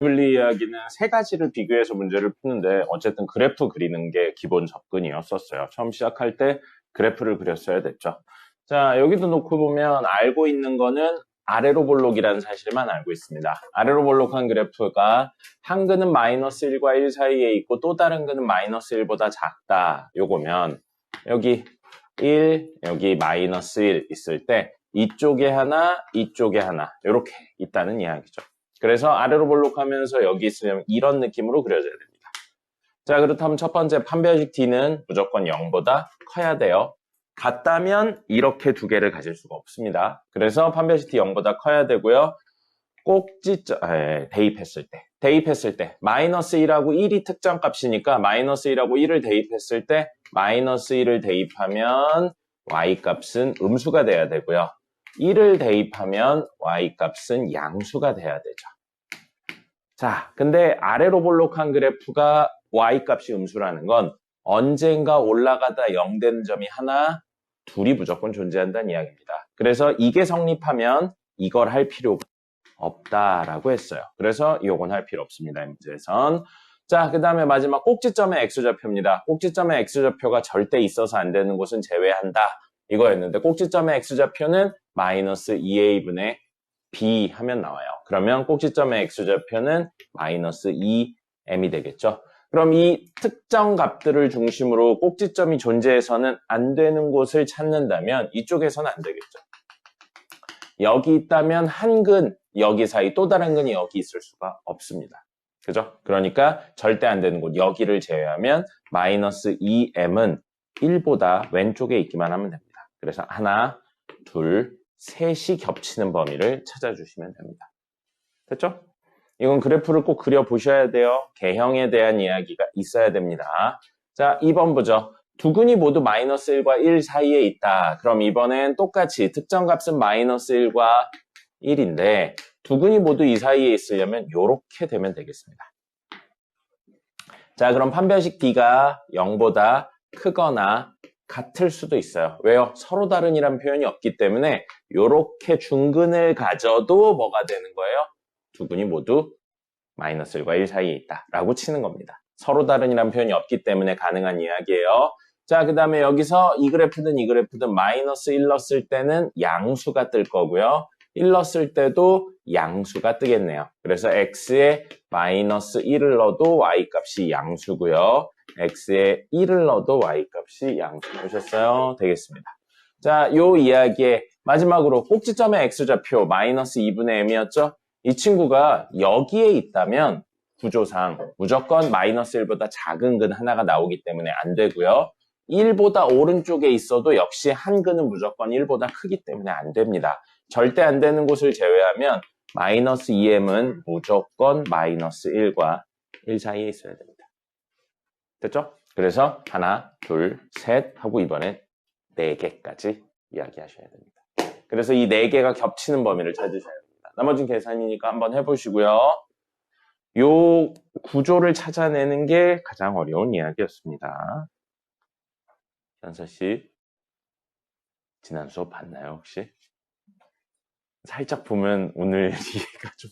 분리 이야기는 세 가지를 비교해서 문제를 푸는데 어쨌든 그래프 그리는 게 기본 접근이었었어요. 처음 시작할 때 그래프를 그렸어야 됐죠. 자, 여기도 놓고 보면 알고 있는 거는 아래로 볼록이라는 사실만 알고 있습니다. 아래로 볼록한 그래프가 한 근은 마이너스 1과 1 사이에 있고 또 다른 근은 마이너스 1보다 작다. 요거면 여기 1, 여기 마이너스 1 있을 때 이쪽에 하나, 이쪽에 하나 이렇게 있다는 이야기죠. 그래서 아래로 볼록하면서 여기 있으려면 이런 느낌으로 그려져야 됩니다. 자, 그렇다면 첫 번째 판별식 D는 무조건 0보다 커야 돼요. 같다면 이렇게 두 개를 가질 수가 없습니다. 그래서 판별식 D 0보다 커야 되고요. 대입했을 때 마이너스 1하고 1이 특정값이니까 마이너스 1하고 1을 대입했을 때 마이너스 1을 대입하면 y값은 음수가 돼야 되고요. 1을 대입하면 y값은 양수가 돼야 되죠. 자, 근데 아래로 볼록한 그래프가 y값이 음수라는 건 언젠가 올라가다 0 되는 점이 하나, 둘이 무조건 존재한다는 이야기입니다. 그래서 이게 성립하면 이걸 할 필요가 없다라고 했어요. 그래서 이건 할 필요 없습니다. 이 문제에선. 자, 그 다음에 마지막 꼭지점의 X좌표입니다. 꼭지점의 X좌표가 절대 있어서 안 되는 곳은 제외한다. 이거였는데 꼭지점의 X좌표는 마이너스 2a분의 b 하면 나와요. 그러면 꼭지점의 X좌표는 마이너스 2m이 되겠죠. 그럼 이 특정 값들을 중심으로 꼭지점이 존재해서는 안 되는 곳을 찾는다면 이쪽에서는 안 되겠죠. 여기 있다면 한 근, 여기 사이 또 다른 근이 여기 있을 수가 없습니다. 그죠? 그러니까 절대 안 되는 곳, 여기를 제외하면 마이너스 2m은 1보다 왼쪽에 있기만 하면 됩니다. 그래서 하나, 둘, 셋이 겹치는 범위를 찾아주시면 됩니다. 됐죠? 이건 그래프를 꼭 그려보셔야 돼요. 개형에 대한 이야기가 있어야 됩니다. 자, 2번 보죠. 두 근이 모두 마이너스 1과 1 사이에 있다. 그럼 이번엔 똑같이 특정 값은 마이너스 1과 1인데 두 근이 모두 이 사이에 있으려면 이렇게 되면 되겠습니다. 자, 그럼 판별식 D가 0보다 크거나 같을 수도 있어요. 왜요? 서로 다른이란 표현이 없기 때문에 이렇게 중근을 가져도 뭐가 되는 거예요? 두 근이 모두 마이너스 1과 1 사이에 있다 라고 치는 겁니다. 서로 다른이란 표현이 없기 때문에 가능한 이야기예요. 자, 그 다음에 여기서 이 그래프든 마이너스 1 넣었을 때는 양수가 뜰 거고요. 1 넣었을 때도 양수가 뜨겠네요. 그래서 x에 마이너스 1을 넣어도 y값이 양수고요. x에 1을 넣어도 y값이 양수 보셨어요? 되겠습니다. 자, 요 이야기의 마지막으로 꼭지점의 x좌표 마이너스 2분의 m이었죠? 이 친구가 여기에 있다면 구조상 무조건 마이너스 1보다 작은 근 하나가 나오기 때문에 안 되고요. 1보다 오른쪽에 있어도 역시 한 근은 무조건 1보다 크기 때문에 안 됩니다. 절대 안 되는 곳을 제외하면 마이너스 2m은 무조건 마이너스 1과 1 사이에 있어야 됩니다. 됐죠? 그래서 하나, 둘, 셋 하고 이번엔 4개까지 이야기하셔야 됩니다. 그래서 이 4개가 겹치는 범위를 찾으셔야 됩니다. 나머지는 계산이니까 한번 해보시고요. 요 구조를 찾아내는 게 가장 어려운 이야기였습니다. 현서씨, 지난 수업 봤나요, 혹시? 살짝 보면 오늘 이해가 좀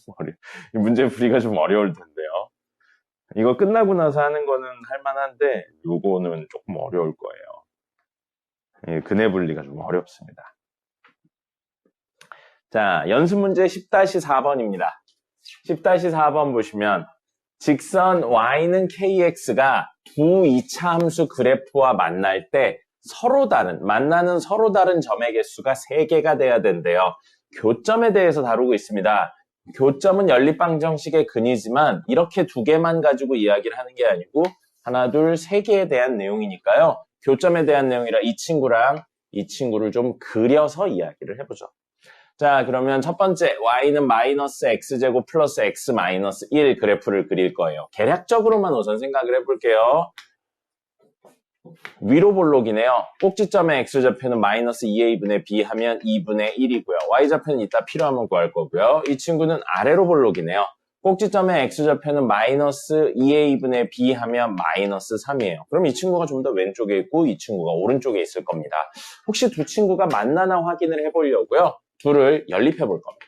문제 풀이가 좀 어려울 텐데요. 이거 끝나고 나서 하는 거는 할만한데, 요거는 조금 어려울 거예요. 근해 분리가 좀 어렵습니다. 자, 연습 문제 10-4번입니다. 10-4번 보시면, 직선 y는 kx가 두 2차 함수 그래프와 만날 때 만나는 서로 다른 점의 개수가 3개가 돼야 된대요. 교점에 대해서 다루고 있습니다. 교점은 연립방정식의 근이지만 이렇게 2개만 가지고 이야기를 하는 게 아니고 하나, 둘, 3개에 대한 내용이니까요. 교점에 대한 내용이라 이 친구랑 이 친구를 좀 그려서 이야기를 해보죠. 자, 그러면 첫 번째 y는 마이너스 x제곱 플러스 x 마이너스 1 그래프를 그릴 거예요. 계략적으로만 우선 생각을 해볼게요. 위로 볼록이네요. 꼭지점의 x좌표는 마이너스 2a분의 b 하면 2분의 1이고요. y좌표는 이따 필요하면 구할 거고요. 이 친구는 아래로 볼록이네요. 꼭지점의 x좌표는 마이너스 2a분의 b 하면 마이너스 3이에요. 그럼 이 친구가 좀 더 왼쪽에 있고 이 친구가 오른쪽에 있을 겁니다. 혹시 두 친구가 만나나 확인을 해보려고요. 둘을 연립해 볼 겁니다.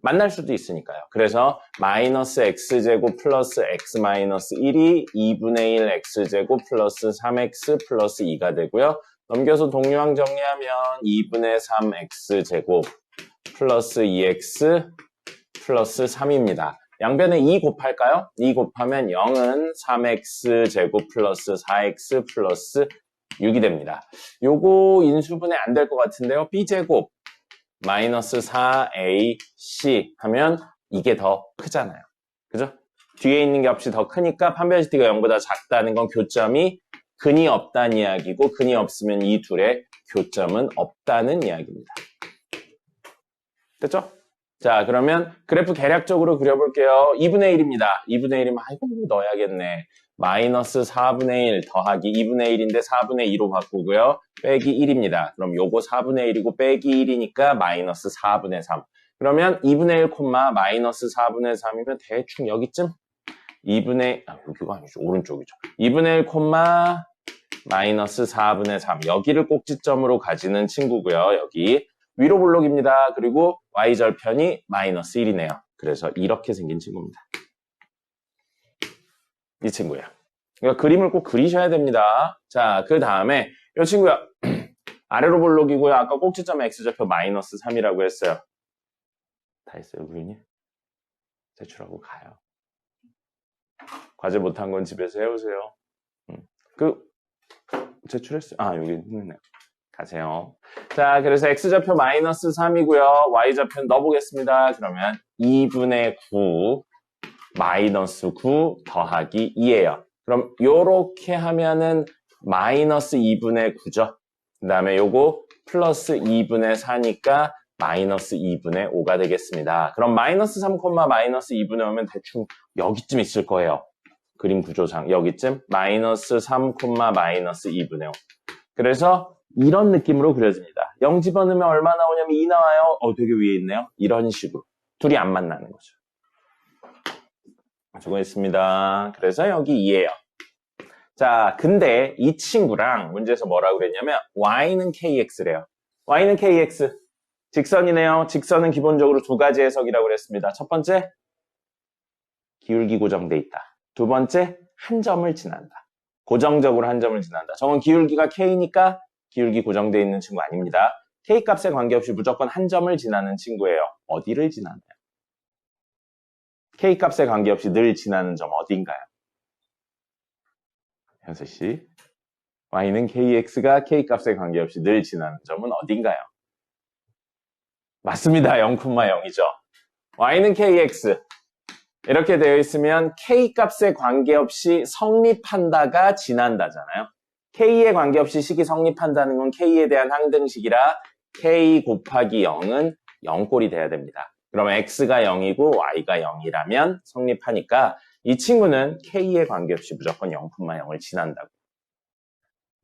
만날 수도 있으니까요. 그래서 마이너스 x제곱 플러스 x 마이너스 1이 2분의 1 x제곱 플러스 3x 플러스 2가 되고요. 넘겨서 동류항 정리하면 2분의 3 x제곱 플러스 2x 플러스 3입니다. 양변에 2 곱할까요? 2 곱하면 0은 3x제곱 플러스 4x 플러스 6이 됩니다. 요거 인수분해 안 될 것 같은데요. b제곱 마이너스 4ac 하면 이게 더 크잖아요. 그죠? 뒤에 있는 게 값이 더 크니까 판별시티가 0보다 작다는 건 교점이 근이 없다는 이야기고 근이 없으면 이 둘의 교점은 없다는 이야기입니다. 됐죠? 자, 그러면 그래프 계략적으로 그려볼게요. 2분의 1입니다. 2분의 1이면 아이고 넣어야겠네. 마이너스 4분의 1 더하기 2분의 1인데 4분의 2로 바꾸고요. 빼기 1입니다. 그럼 요거 4분의 1이고 빼기 1이니까 마이너스 4분의 3. 그러면 2분의 1 콤마 마이너스 4분의 3이면 대충 여기쯤? 2분의, 여기가 아니죠. 오른쪽이죠. 2분의 1 콤마 마이너스 4분의 3. 여기를 꼭지점으로 가지는 친구고요. 여기. 위로 볼록입니다. 그리고 y절편이 마이너스 1이네요. 그래서 이렇게 생긴 친구입니다. 이 친구야. 그러니까 그림을 꼭 그리셔야 됩니다. 자, 그 다음에 이 친구야. 아래로 볼록이고요. 아까 꼭지점의 x좌표 마이너스 3이라고 했어요. 다 했어요, 부인님? 제출하고 가요. 과제 못한 건 집에서 해오세요. 제출했어요. 아, 여기 있네요. 가세요. 자, 그래서 x좌표 마이너스 3이고요. y좌표 넣어보겠습니다. 그러면 2분의 9 마이너스 9 더하기 2예요. 그럼 요렇게 하면은 마이너스 2분의 9죠. 그 다음에 요거 플러스 2분의 4니까 마이너스 2분의 5가 되겠습니다. 그럼 마이너스 3, 마이너스 2분의 5면 대충 여기쯤 있을 거예요. 그림 구조상 여기쯤 마이너스 3, 마이너스 2분의 5. 그래서 이런 느낌으로 그려집니다. 0 집어넣으면 얼마 나오냐면 2 나와요. 되게 위에 있네요. 이런 식으로. 둘이 안 만나는 거죠. 수고했습니다. 그래서 여기 2예요. 자, 근데 이 친구랑 문제에서 뭐라고 그랬냐면 y는 kx래요. y는 kx. 직선이네요. 직선은 기본적으로 두 가지 해석이라고 그랬습니다. 첫 번째, 기울기 고정돼 있다. 두 번째, 한 점을 지난다. 고정적으로 한 점을 지난다. 저건 기울기가 k니까 기울기 고정되어 있는 친구 아닙니다. k 값에 관계없이 무조건 한 점을 지나는 친구예요. 어디를 지나나요? k 값에 관계없이 늘 지나는 점 어딘가요? 현수씨, y는 kx가 k 값에 관계없이 늘 지나는 점은 어딘가요? 맞습니다. 0,0이죠. y는 kx. 이렇게 되어 있으면 k 값에 관계없이 성립한다가 지난다잖아요. k에 관계없이 식이 성립한다는 건 k에 대한 항등식이라 k 곱하기 0은 0꼴이 돼야 됩니다. 그러면 x가 0이고 y가 0이라면 성립하니까 이 친구는 k에 관계없이 무조건 0,0을 지난다고.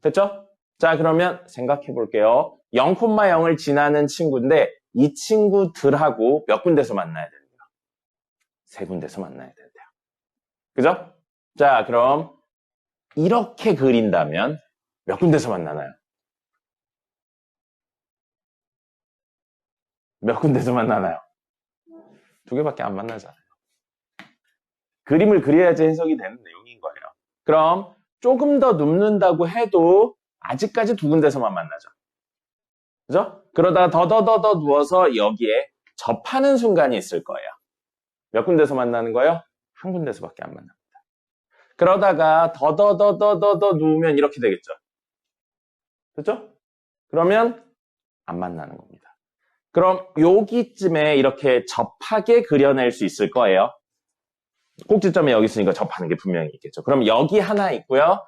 됐죠? 자, 그러면 생각해 볼게요. 0,0을 지나는 친구인데 이 친구들하고 몇 군데서 만나야 되는데요? 세 군데서 만나야 된대요. 그죠? 자, 그럼 이렇게 그린다면 몇 군데서 만나나요? 몇 군데서 만나나요? 두 개밖에 안 만나잖아요. 그림을 그려야지 해석이 되는 내용인 거예요. 그럼 조금 더 눕는다고 해도 아직까지 두 군데서만 만나죠. 그죠? 그러다 더 누워서 여기에 접하는 순간이 있을 거예요. 몇 군데서 만나는 거예요? 한 군데서밖에 안 만납니다. 그러다가 더 누우면 이렇게 되겠죠. 그렇죠? 그러면 안 만나는 겁니다. 그럼 여기쯤에 이렇게 접하게 그려낼 수 있을 거예요. 꼭지점이 여기 있으니까 접하는 게 분명히 있겠죠. 그럼 여기 하나 있고요.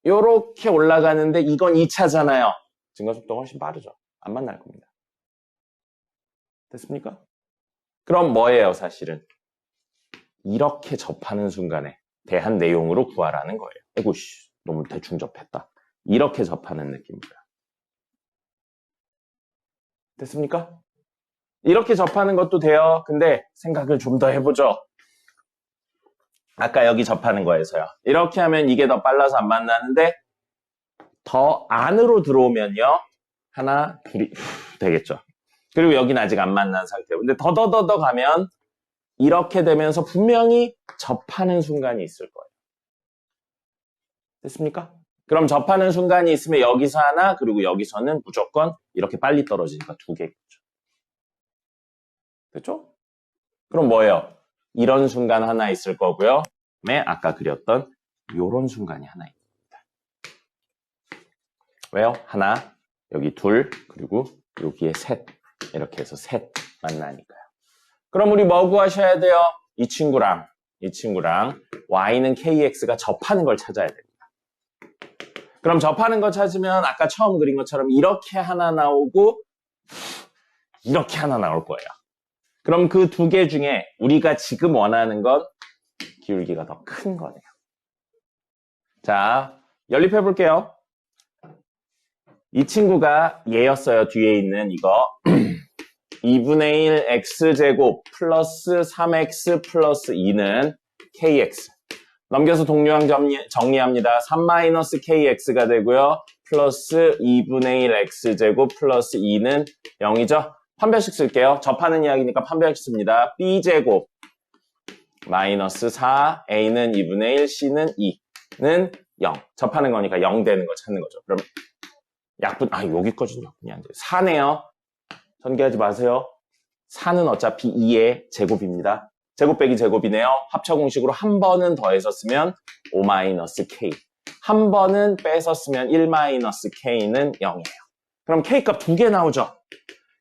요렇게 올라가는데 이건 2차잖아요. 증가속도가 훨씬 빠르죠. 안 만날 겁니다. 됐습니까? 그럼 뭐예요, 사실은? 이렇게 접하는 순간에 대한 내용으로 구하라는 거예요. 에고씨, 너무 대충 접했다. 이렇게 접하는 느낌이고요. 됐습니까? 이렇게 접하는 것도 돼요. 근데 생각을 좀 더 해보죠. 아까 여기 접하는 거에서요. 이렇게 하면 이게 더 빨라서 안 만나는데 더 안으로 들어오면요. 하나, 둘이 되겠죠. 그리고 여기는 아직 안 만난 상태고. 근데 더더더더 가면 이렇게 되면서 분명히 접하는 순간이 있을 거예요. 됐습니까? 그럼 접하는 순간이 있으면 여기서 하나, 그리고 여기서는 무조건 이렇게 빨리 떨어지니까 두 개겠죠. 됐죠? 그럼 뭐예요? 이런 순간 하나 있을 거고요. 그다음에 아까 그렸던 이런 순간이 하나 있습니다. 왜요? 하나, 여기 둘, 그리고 여기에 셋. 이렇게 해서 셋 만나니까요. 그럼 우리 뭐 구하셔야 돼요? 이 친구랑 y는 kx가 접하는 걸 찾아야 됩니다. 그럼 접하는 거 찾으면 아까 처음 그린 것처럼 이렇게 하나 나오고 이렇게 하나 나올 거예요. 그럼 그 두 개 중에 우리가 지금 원하는 건 기울기가 더 큰 거네요. 자, 연립해 볼게요. 이 친구가 얘였어요. 뒤에 있는 이거 2분의 1 x제곱 플러스 3x 플러스 2는 kx. 넘겨서 동류항 정리합니다. 3-kx가 되고요. 플러스 2분의 1 x제곱 플러스 2는 0이죠. 판별식 쓸게요. 접하는 이야기니까 판별식 씁니다. b제곱 마이너스 4, a는 2분의 1, c는 2는 0. 접하는 거니까 0 되는 거 찾는 거죠. 그럼 약분, 여기까지는 약분이 안 돼요. 4네요. 전개하지 마세요. 4는 어차피 2의 제곱입니다. 제곱 빼기 제곱이네요. 합쳐 공식으로 한 번은 더해서 쓰면 5-k. 한 번은 빼서 쓰면 1-k는 0이에요. 그럼 k값 두 개 나오죠.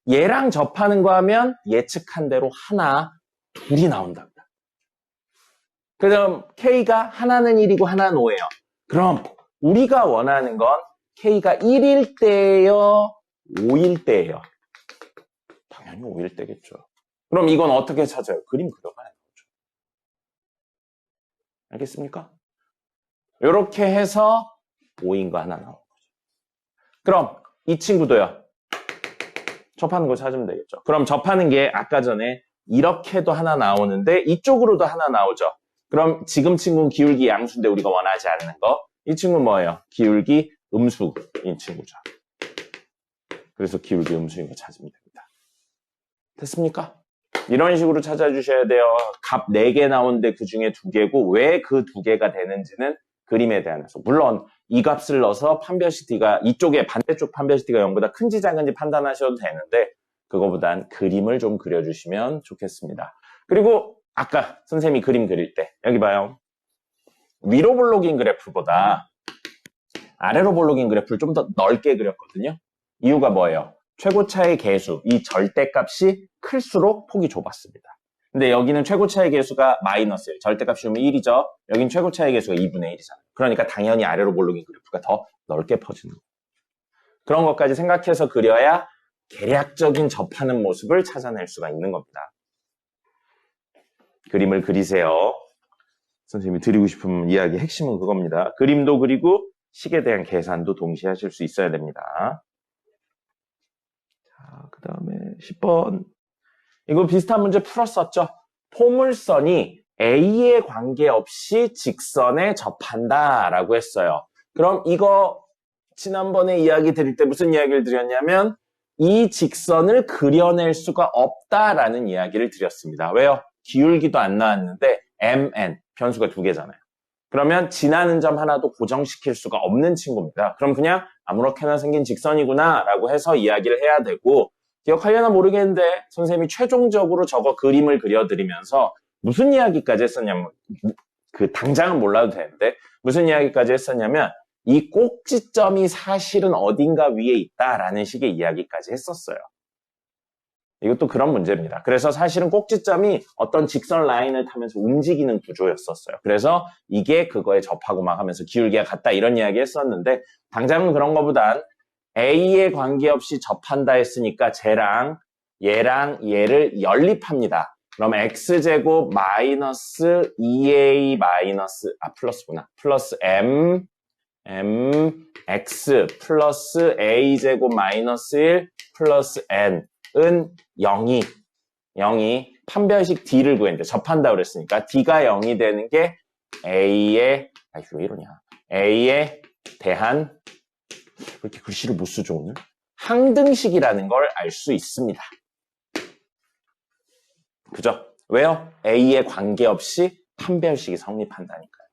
얘랑 접하는 거 하면 예측한 대로 하나, 둘이 나온답니다. 그럼 k가 하나는 1이고 하나는 5예요. 그럼 우리가 원하는 건 k가 1일 때예요, 5일 때예요. 당연히 5일 때겠죠. 그럼 이건 어떻게 찾아요? 그림 그려봐야 되죠. 알겠습니까? 이렇게 해서 5인 거 하나 나오는 거죠. 그럼 이 친구도요. 접하는 거 찾으면 되겠죠. 그럼 접하는 게 아까 전에 이렇게도 하나 나오는데 이쪽으로도 하나 나오죠. 그럼 지금 친구는 기울기 양수인데 우리가 원하지 않는 거. 이 친구는 뭐예요? 기울기 음수인 친구죠. 그래서 기울기 음수인 거 찾으면 됩니다. 됐습니까? 이런 식으로 찾아주셔야 돼요. 값 4개 나오는데 그 중에 2개고 왜 그 2개가 되는지는 그림에 대한해서. 물론 이 값을 넣어서 판별식 D가 이쪽에 반대쪽 판별식 D가 0보다 큰지 작은지 판단하셔도 되는데 그거보단 그림을 좀 그려주시면 좋겠습니다. 그리고 아까 선생님이 그림 그릴 때 여기 봐요. 위로 볼록인 그래프보다 아래로 볼록인 그래프를 좀 더 넓게 그렸거든요. 이유가 뭐예요? 최고차의 계수, 이 절대값이 클수록 폭이 좁았습니다. 근데 여기는 최고차의 계수가 마이너스예요. 절대값이 오면 1이죠. 여긴 최고차의 계수가 2분의 1이잖아요. 그러니까 당연히 아래로 볼록인 그래프가 더 넓게 퍼지는 거예요. 그런 것까지 생각해서 그려야 계략적인 접하는 모습을 찾아낼 수가 있는 겁니다. 그림을 그리세요. 선생님이 드리고 싶은 이야기 핵심은 그겁니다. 그림도 그리고 식에 대한 계산도 동시에 하실 수 있어야 됩니다. 자, 그 다음에 10번. 이거 비슷한 문제 풀었었죠? 포물선이 A에 관계없이 직선에 접한다 라고 했어요. 그럼 이거 지난번에 이야기 드릴 때 무슨 이야기를 드렸냐면 이 직선을 그려낼 수가 없다라는 이야기를 드렸습니다. 왜요? 기울기도 안 나왔는데 MN, 변수가 2개잖아요. 그러면 지나는 점 하나도 고정시킬 수가 없는 친구입니다. 그럼 그냥 아무렇게나 생긴 직선이구나 라고 해서 이야기를 해야 되고 기억하려나 모르겠는데 선생님이 최종적으로 저거 그림을 그려드리면서 무슨 이야기까지 했었냐면 그 당장은 몰라도 되는데 무슨 이야기까지 했었냐면 이 꼭지점이 사실은 어딘가 위에 있다라는 식의 이야기까지 했었어요. 이것도 그런 문제입니다. 그래서 사실은 꼭지점이 어떤 직선 라인을 타면서 움직이는 구조였었어요. 그래서 이게 그거에 접하고 막 하면서 기울기가 같다 이런 이야기 했었는데 당장은 그런 거보단 A에 관계없이 접한다 했으니까 쟤랑 얘랑 얘를 연립합니다. 그럼 X제곱 마이너스 2A 마이너스 플러스구나. 플러스 M X 플러스 A제곱 마이너스 1 플러스 N은 0이 판별식 D를 구했는데 접한다 그랬으니까 D가 0이 되는 게 A에 왜 이러냐 A에 대한 왜 이렇게 글씨를 못 쓰죠 오늘? 항등식이라는 걸 알 수 있습니다. 그죠? 왜요? A에 관계없이 판별식이 성립한다니까요.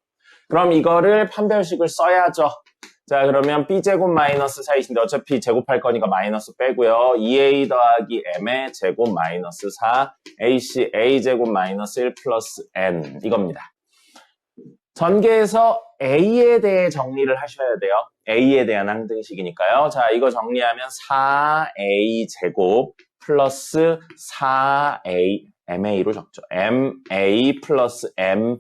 그럼 이거를 판별식을 써야죠. 자, 그러면 B제곱 마이너스 4인데 어차피 제곱할 거니까 마이너스 빼고요. 2A 더하기 M의 제곱 마이너스 4 AC A제곱 마이너스 1 플러스 N 이겁니다. 전개에서 A에 대해 정리를 하셔야 돼요. A에 대한 항등식이니까요. 자, 이거 정리하면 4A 제곱 플러스 4A MA로 적죠. MA 플러스 M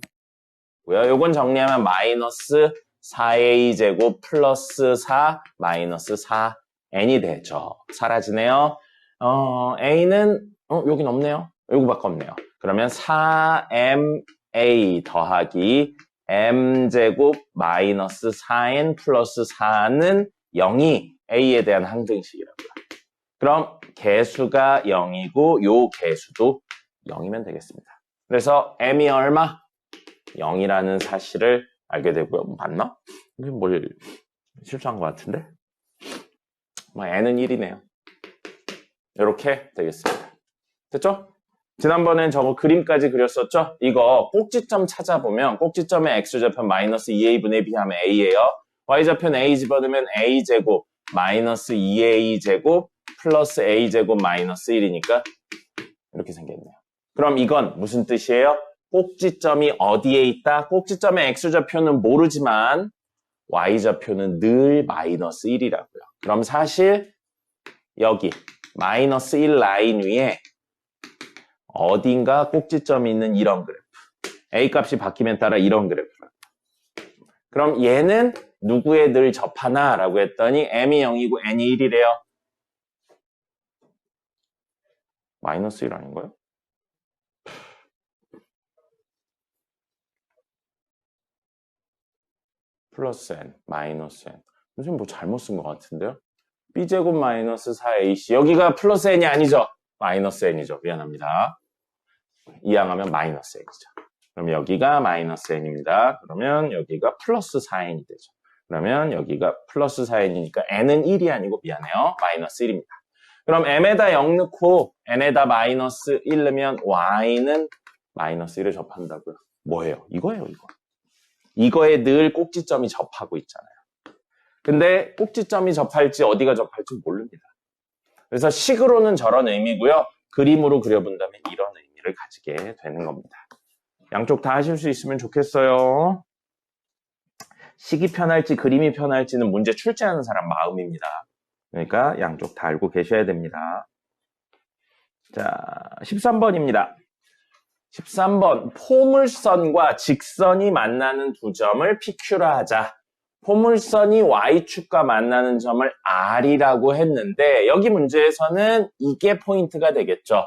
고요. 요건 정리하면 마이너스 4A 제곱 플러스 4 마이너스 4N이 되죠. 사라지네요. A는 여긴 없네요. 요거밖에 없네요. 그러면 4MA 더하기 M제곱 마이너스 4N 플러스 4는 0이 A에 대한 항등식이라고요. 그럼 개수가 0이고 요 개수도 0이면 되겠습니다. 그래서 M이 얼마? 0이라는 사실을 알게 되고요. 맞나? 이게 뭘 실수한 것 같은데? N은 1이네요. 이렇게 되겠습니다. 됐죠? 지난번엔 저거 그림까지 그렸었죠? 이거 꼭지점 찾아보면 꼭지점의 x좌편 마이너스 2a분의 b 하면 a예요. y좌편 a 집어넣으면 a제곱 마이너스 2a제곱 플러스 a제곱 마이너스 1이니까 이렇게 생겼네요. 그럼 이건 무슨 뜻이에요? 꼭지점이 어디에 있다? 꼭지점의 x좌표는 모르지만 y좌표는 늘 마이너스 1이라고요. 그럼 사실 여기 마이너스 1 라인 위에 어딘가 꼭지점이 있는 이런 그래프. A값이 바뀌면 따라 이런 그래프라고. 그럼 얘는 누구에 늘 접하나? 라고 했더니 M이 0이고 N이 1이래요. 마이너스 1 아닌가요? 플러스 N, 마이너스 N. 선생님 뭐 잘못 쓴 것 같은데요? B제곱 마이너스 4AC. 여기가 플러스 N이 아니죠? 마이너스 N이죠. 미안합니다. 이항하면 마이너스 N이죠. 그럼 여기가 마이너스 N입니다. 그러면 여기가 플러스 4N이 되죠. 그러면 여기가 플러스 4N이니까 N은 1이 아니고 미안해요. 마이너스 1입니다. 그럼 M에다 0 넣고 N에다 마이너스 1 넣으면 Y는 마이너스 1에 접한다고요. 뭐예요? 이거예요, 이거. 이거에 늘 꼭지점이 접하고 있잖아요. 근데 꼭지점이 접할지 어디가 접할지 모릅니다. 그래서 식으로는 저런 의미고요. 그림으로 그려본다면 이런 의미를 가지게 되는 겁니다. 양쪽 다 하실 수 있으면 좋겠어요. 식이 편할지 그림이 편할지는 문제 출제하는 사람 마음입니다. 그러니까 양쪽 다 알고 계셔야 됩니다. 자, 13번입니다. 13번, 포물선과 직선이 만나는 두 점을 PQ라 하자. 포물선이 Y축과 만나는 점을 R이라고 했는데 여기 문제에서는 이게 포인트가 되겠죠.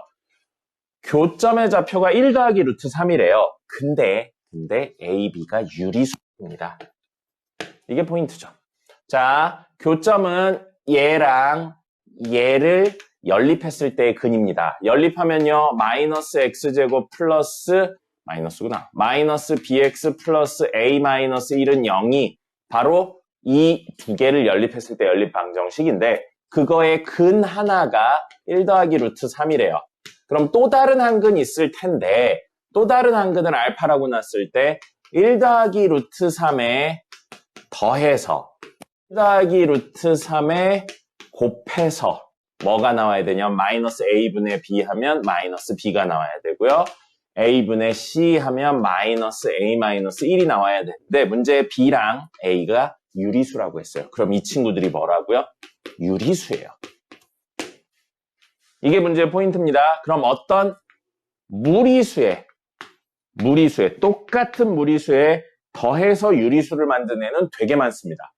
교점의 좌표가 1 더하기 루트 3이래요. 근데 AB가 유리수입니다. 이게 포인트죠. 자, 교점은 얘랑 얘를 연립했을 때의 근입니다. 연립하면요. 마이너스 x제곱 플러스 마이너스구나. 마이너스 bx 플러스 a 마이너스 1은 0이 바로 이 두 개를 연립했을 때 연립 방정식인데 그거의 근 하나가 1 더하기 루트 3이래요. 그럼 또 다른 한 근이 있을 텐데 또 다른 한 근을 알파라고 놨을 때 1 더하기 루트 3에 더해서 1 더하기 루트 3에 곱해서 뭐가 나와야 되냐? 마이너스 a분의 b 하면 마이너스 b가 나와야 되고요. a분의 c 하면 마이너스 a 마이너스 1이 나와야 되는데 문제에 b랑 a가 유리수라고 했어요. 그럼 이 친구들이 뭐라고요? 유리수예요. 이게 문제의 포인트입니다. 그럼 어떤 무리수에 똑같은 무리수에 더해서 유리수를 만든 애는 되게 많습니다.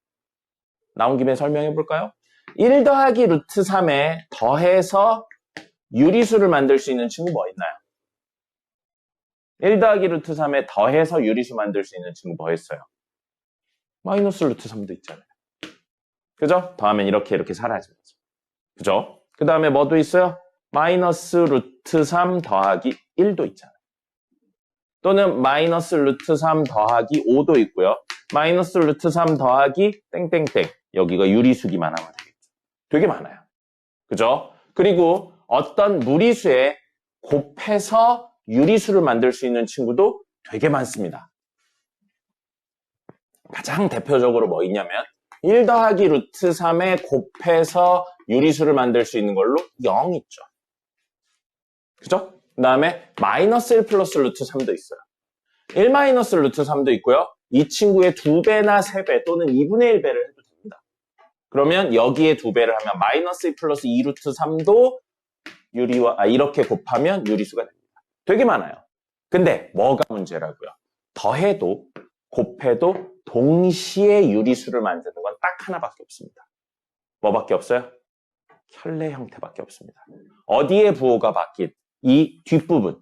나온 김에 설명해 볼까요? 1 더하기 루트 3에 더해서 유리수를 만들 수 있는 친구 뭐 있나요? 1 더하기 루트 3에 더해서 유리수 만들 수 있는 친구 뭐 있어요? 마이너스 루트 3도 있잖아요. 그죠? 더하면 이렇게 사라지죠. 그죠? 그 다음에 뭐도 있어요? 마이너스 루트 3 더하기 1도 있잖아요. 또는 마이너스 루트 3 더하기 5도 있고요. 마이너스 루트 3 더하기 땡땡땡. 여기가 유리수기만 하면 되겠죠. 되게 많아요. 그죠? 그리고 어떤 무리수에 곱해서 유리수를 만들 수 있는 친구도 되게 많습니다. 가장 대표적으로 뭐 있냐면 1 더하기 루트 3에 곱해서 유리수를 만들 수 있는 걸로 0 있죠. 그죠? 그 다음에 마이너스 1 플러스 루트 3도 있어요. 1 마이너스 루트 3도 있고요. 이 친구의 2배나 3배 또는 2분의 1배를 해도 됩니다. 그러면 여기에 2배를 하면 마이너스 2 플러스 2 루트 3도 이렇게 곱하면 유리수가 됩니다. 되게 많아요. 근데 뭐가 문제라고요? 더해도 곱해도 동시에 유리수를 만드는 건 딱 하나밖에 없습니다. 뭐밖에 없어요? 켤레 형태밖에 없습니다. 어디에 부호가 바뀐? 이 뒷부분,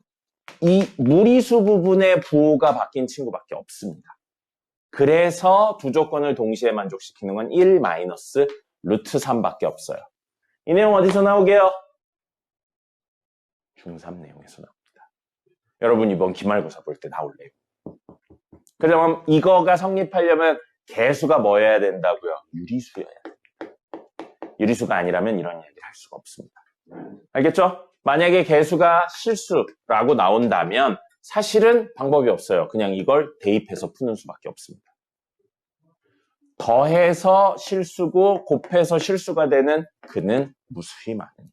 이 무리수 부분의 부호가 바뀐 친구밖에 없습니다. 그래서 두 조건을 동시에 만족시키는 건 1 마이너스 루트 3밖에 없어요. 이 내용 어디서 나오게요? 중3 내용에서 나옵니다. 여러분 이번 기말고사 볼 때 나올래요. 그럼 이거가 성립하려면 개수가 뭐여야 된다고요? 유리수여야 됩니다. 유리수가 아니라면 이런 얘기를 할 수가 없습니다. 알겠죠? 만약에 개수가 실수라고 나온다면 사실은 방법이 없어요. 그냥 이걸 대입해서 푸는 수밖에 없습니다. 더해서 실수고 곱해서 실수가 되는 그는 무수히 많으니까요.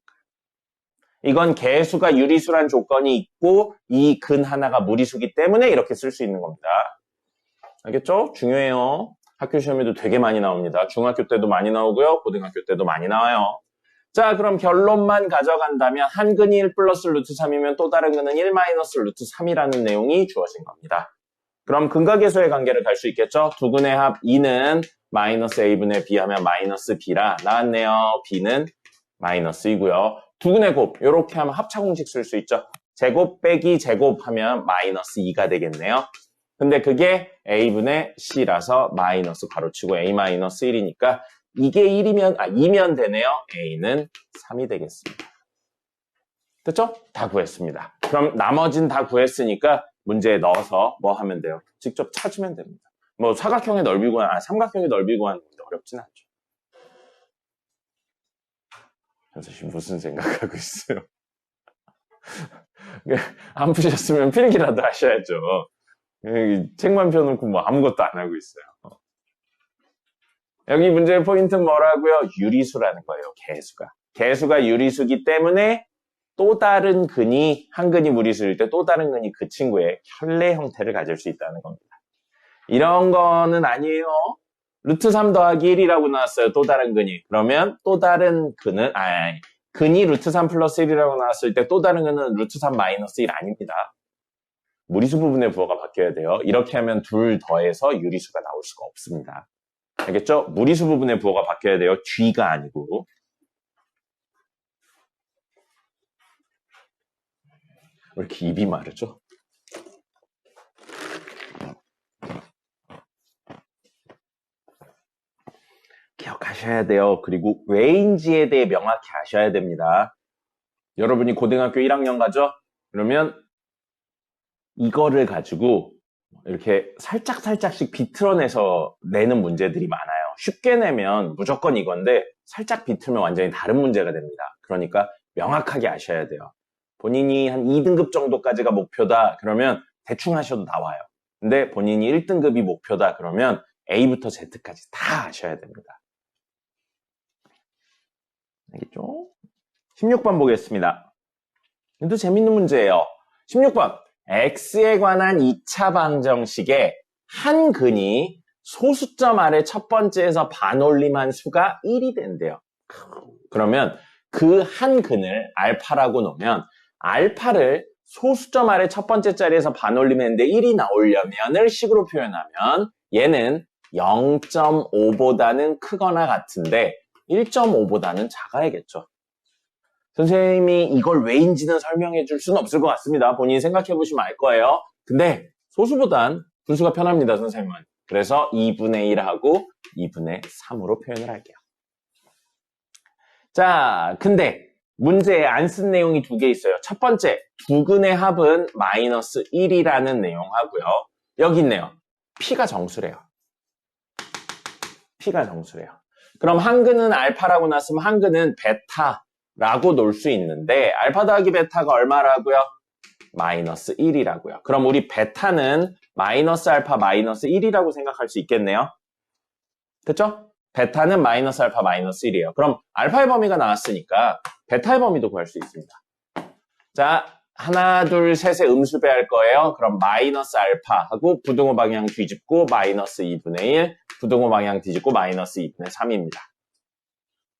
이건 개수가 유리수란 조건이 있고 이 근 하나가 무리수기 때문에 이렇게 쓸 수 있는 겁니다. 알겠죠? 중요해요. 학교 시험에도 되게 많이 나옵니다. 중학교 때도 많이 나오고요. 고등학교 때도 많이 나와요. 자, 그럼 결론만 가져간다면 한 근이 1 플러스 루트 3이면 또 다른 근은 1 마이너스 루트 3이라는 내용이 주어진 겁니다. 그럼 근각계수의 관계를 갈 수 있겠죠? 두 근의 합 2는 마이너스 a분의 b 하면 마이너스 b라 나왔네요. b는 마이너스이고요. 두 근의 곱, 이렇게 하면 합차공식 쓸 수 있죠. 제곱 빼기 제곱 하면 마이너스 2가 되겠네요. 근데 그게 a분의 c라서 마이너스 가로치고 a 마이너스 1이니까 이게 2면 되네요. a는 3이 되겠습니다. 됐죠? 다 구했습니다. 그럼 나머진 다 구했으니까 문제에 넣어서 뭐 하면 돼요? 직접 찾으면 됩니다. 뭐 사각형의 넓이 구한, 삼각형의 넓이 구하는 게 어렵진 않죠. 선생님 무슨 생각하고 있어요? 안 푸셨으면 필기라도 하셔야죠. 책만 펴놓고 뭐 아무것도 안 하고 있어요. 여기 문제의 포인트는 뭐라고요? 유리수라는 거예요. 개수가 유리수기 때문에 또 다른 근이 한 근이 무리수일 때 또 다른 근이 그 친구의 켤레 형태를 가질 수 있다는 겁니다. 이런 거는 아니에요. 루트 3 더하기 1이라고 나왔어요. 또 다른 근이. 그러면 또 다른 근은 근이 루트 3 플러스 1이라고 나왔을 때 또 다른 근은 루트 3 마이너스 1 아닙니다. 무리수 부분의 부호가 바뀌어야 돼요. 이렇게 하면 둘 더해서 유리수가 나올 수가 없습니다. 알겠죠? 무리수 부분의 부호가 바뀌어야 돼요. 뒤가 아니고. 왜 이렇게 입이 마르죠? 기억하셔야 돼요. 그리고 왜인지에 대해 명확히 아셔야 됩니다. 여러분이 고등학교 1학년 가죠? 그러면 이거를 가지고 이렇게 살짝씩 비틀어내서 내는 문제들이 많아요. 쉽게 내면 무조건 이건데 살짝 비틀면 완전히 다른 문제가 됩니다. 그러니까 명확하게 아셔야 돼요. 본인이 한 2등급 정도까지가 목표다 그러면 대충 하셔도 나와요. 근데 본인이 1등급이 목표다 그러면 A부터 Z까지 다 아셔야 됩니다. 알겠죠? 16번 보겠습니다. 이것도 재밌는 문제예요. 16번. X에 관한 2차 방정식에 한 근이 소수점 아래 첫 번째에서 반올림한 수가 1이 된대요. 그러면 그 한 근을 알파라고 놓으면 알파를 소수점 아래 첫 번째 자리에서 반올림했는데 1이 나오려면을 식으로 표현하면 얘는 0.5보다는 크거나 같은데 1.5보다는 작아야겠죠. 선생님이 이걸 왜인지는 설명해 줄 수는 없을 것 같습니다. 본인이 생각해 보시면 알 거예요. 근데 소수보단 분수가 편합니다, 선생님은. 그래서 2분의 1하고 2분의 3으로 표현을 할게요. 자, 근데 문제에 안 쓴 내용이 두 개 있어요. 첫 번째, 두 근의 합은 마이너스 1이라는 내용하고요. 여기 있네요. P가 정수래요. P가 정수래요. 그럼 한 근은 알파라고 나왔으면 한 근은 베타 라고 놓을 수 있는데 알파 더하기 베타가 얼마라고요? 마이너스 1이라고요. 그럼 우리 베타는 마이너스 알파 마이너스 1이라고 생각할 수 있겠네요. 됐죠? 베타는 마이너스 알파 마이너스 1이에요. 그럼 알파의 범위가 나왔으니까 베타의 범위도 구할 수 있습니다. 자, 하나, 둘, 셋의 음수 배할 거예요. 그럼 마이너스 알파 하고 부등호 방향 뒤집고 마이너스 2분의 1, 부등호 방향 뒤집고 마이너스 2분의 3입니다.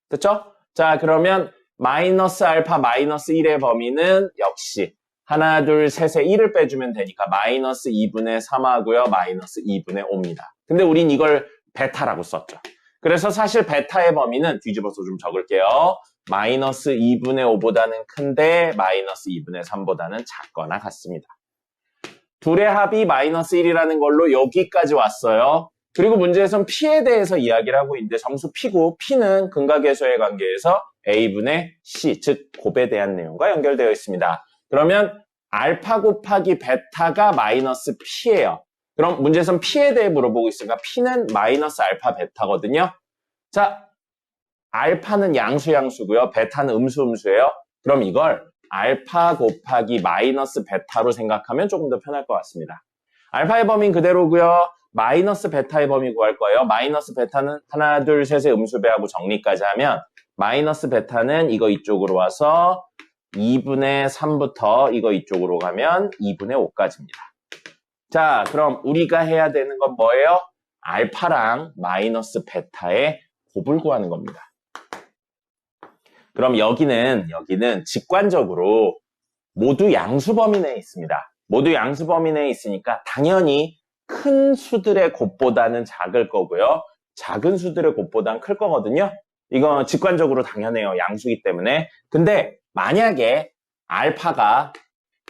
됐죠? 자, 그러면 마이너스 알파 마이너스 1의 범위는 역시 하나, 둘, 셋에 1을 빼주면 되니까 마이너스 2분의 3하고요. 마이너스 2분의 5입니다. 근데 우린 이걸 베타라고 썼죠. 그래서 사실 베타의 범위는 뒤집어서 좀 적을게요. 마이너스 2분의 5보다는 큰데 마이너스 2분의 3보다는 작거나 같습니다. 둘의 합이 마이너스 1이라는 걸로 여기까지 왔어요. 그리고 문제에선 P에 대해서 이야기를 하고 있는데 정수 P고 P는 근각계수의 관계에서 A분의 C, 즉 곱에 대한 내용과 연결되어 있습니다. 그러면 알파 곱하기 베타가 마이너스 P예요. 그럼 문제에선 P에 대해 물어보고 있으니까 P는 마이너스 알파 베타거든요. 자, 알파는 양수고요. 베타는 음수예요. 그럼 이걸 알파 곱하기 마이너스 베타로 생각하면 조금 더 편할 것 같습니다. 알파의 범위는 그대로고요. 마이너스 베타의 범위 구할 거예요. 마이너스 베타는 하나, 둘, 셋의 음수배하고 정리까지 하면 마이너스 베타는 이거 이쪽으로 와서 2분의 3부터 이거 이쪽으로 가면 2분의 5까지입니다. 자, 그럼 우리가 해야 되는 건 뭐예요? 알파랑 마이너스 베타의 곱을 구하는 겁니다. 그럼 여기는 직관적으로 모두 양수 범위 내에 있습니다. 모두 양수 범위 내에 있으니까 당연히 큰 수들의 곱보다는 작을 거고요. 작은 수들의 곱보다는 클 거거든요. 이건 직관적으로 당연해요. 양수이기 때문에. 근데 만약에 알파가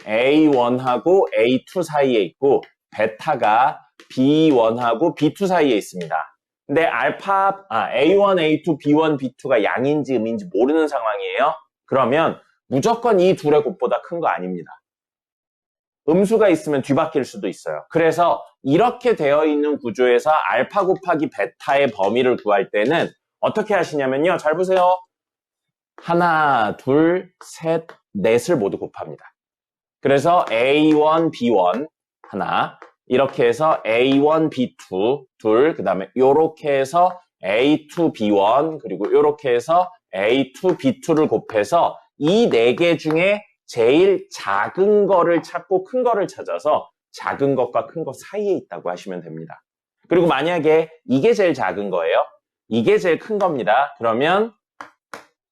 A1하고 A2 사이에 있고 베타가 B1하고 B2 사이에 있습니다. 근데 A1, A2, B1, B2가 양인지 음인지 모르는 상황이에요. 그러면 무조건 이 둘의 곱보다 큰 거 아닙니다. 음수가 있으면 뒤바뀔 수도 있어요. 그래서 이렇게 되어 있는 구조에서 알파 곱하기 베타의 범위를 구할 때는 어떻게 하시냐면요. 잘 보세요. 하나, 둘, 셋, 넷을 모두 곱합니다. 그래서 A1, B1 하나, 이렇게 해서 A1, B2 둘, 그 다음에 이렇게 해서 A2, B1 그리고 이렇게 해서 A2, B2를 곱해서 이 네 개 중에 제일 작은 거를 찾고 큰 거를 찾아서 작은 것과 큰 것 사이에 있다고 하시면 됩니다. 그리고 만약에 이게 제일 작은 거예요. 이게 제일 큰 겁니다. 그러면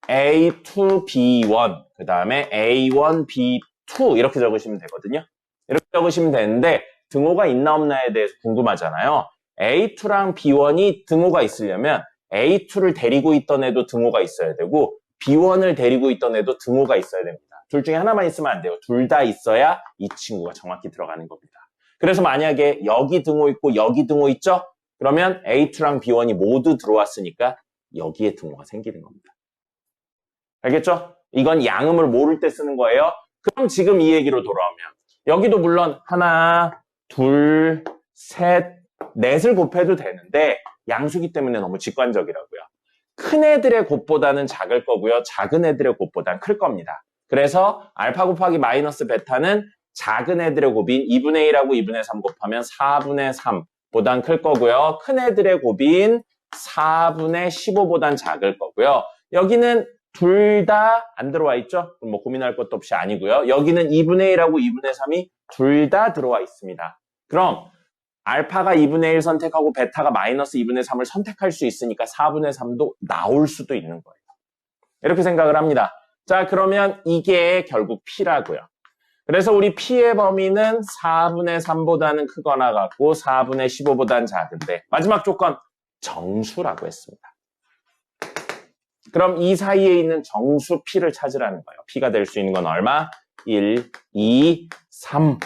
A2, B1 그 다음에 A1, B2 이렇게 적으시면 되거든요. 이렇게 적으시면 되는데 등호가 있나 없나에 대해서 궁금하잖아요. A2랑 B1이 등호가 있으려면 A2를 데리고 있던 애도 등호가 있어야 되고 B1을 데리고 있던 애도 등호가 있어야 됩니다. 둘 중에 하나만 있으면 안 돼요. 둘 다 있어야 이 친구가 정확히 들어가는 겁니다. 그래서 만약에 여기 등호 있고 여기 등호 있죠? 그러면 A2랑 B1이 모두 들어왔으니까 여기에 등호가 생기는 겁니다. 알겠죠? 이건 양음을 모를 때 쓰는 거예요. 그럼 지금 이 얘기로 돌아오면 여기도 물론 하나, 둘, 셋, 넷을 곱해도 되는데 양수기 때문에 너무 직관적이라고요. 큰 애들의 곱보다는 작을 거고요. 작은 애들의 곱보다는 클 겁니다. 그래서 알파 곱하기 마이너스 베타는 작은 애들의 곱인 2분의 1하고 2분의 3 곱하면 4분의 3보단 클 거고요. 큰 애들의 곱인 4분의 15보단 작을 거고요. 여기는 둘 다 안 들어와 있죠? 뭐 고민할 것도 없이 아니고요. 여기는 2분의 1하고 2분의 3이 둘 다 들어와 있습니다. 그럼 알파가 2분의 1 선택하고 베타가 마이너스 2분의 3을 선택할 수 있으니까 4분의 3도 나올 수도 있는 거예요. 이렇게 생각을 합니다. 자, 그러면 이게 결국 P라고요. 그래서 우리 P의 범위는 4분의 3보다는 크거나 같고 4분의 15보다는 작은데 마지막 조건 정수라고 했습니다. 그럼 이 사이에 있는 정수 P를 찾으라는 거예요. P가 될 수 있는 건 얼마? 1, 2, 3.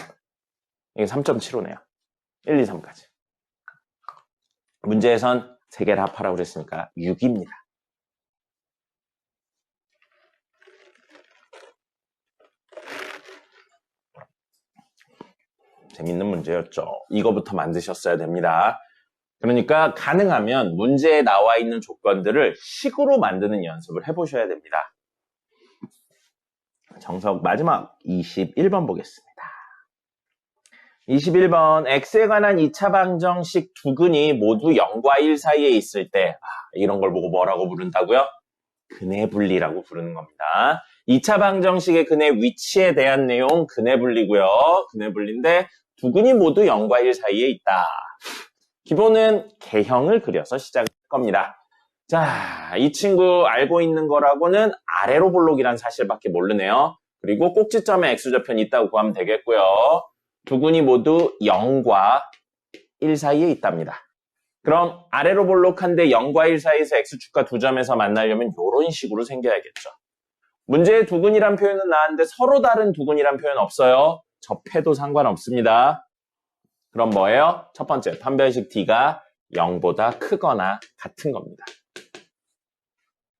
이게 3.75네요. 1, 2, 3까지. 문제에선 3개를 합하라고 그랬으니까 6입니다. 재밌는 문제였죠. 이거부터 만드셨어야 됩니다. 그러니까 가능하면 문제에 나와 있는 조건들을 식으로 만드는 연습을 해보셔야 됩니다. 정석 마지막 21번 보겠습니다. 21번 x에 관한 2차 방정식 두 근이 모두 0과 1 사이에 있을 때 이런 걸 보고 뭐라고 부른다고요? 근의 분리라고 부르는 겁니다. 2차 방정식의 근의 위치에 대한 내용 근의 분리고요. 근의 분리인데 두 근이 모두 0과 1 사이에 있다. 기본은 개형을 그려서 시작할 겁니다. 자, 이 친구 알고 있는 거라고는 아래로 볼록이란 사실밖에 모르네요. 그리고 꼭지점에 x좌표는 있다고 구하면 되겠고요. 두 근이 모두 0과 1 사이에 있답니다. 그럼 아래로 볼록한데 0과 1 사이에서 x축과 두 점에서 만나려면 이런 식으로 생겨야겠죠. 문제에 두 근이란 표현은 나왔는데 서로 다른 두 근이란 표현 없어요. 접해도 상관없습니다. 그럼 뭐예요? 첫 번째, 판별식 D가 0보다 크거나 같은 겁니다.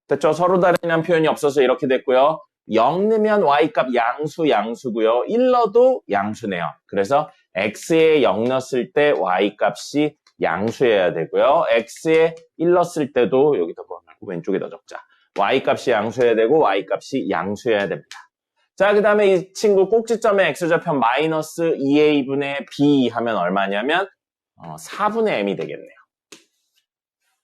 됐죠? 서로 다르다는 표현이 없어서 이렇게 됐고요. 0 넣으면 y값 양수고요. 1 넣어도 양수네요. 그래서 x에 0 넣었을 때 y값이 양수여야 되고요. x에 1 넣었을 때도 여기다 말고 왼쪽에다 적자. y값이 양수여야 되고 y값이 양수여야 됩니다. 자, 그 다음에 이 친구 꼭지점의 x좌표 마이너스 2a분의 b 하면 얼마냐면 4분의 m이 되겠네요.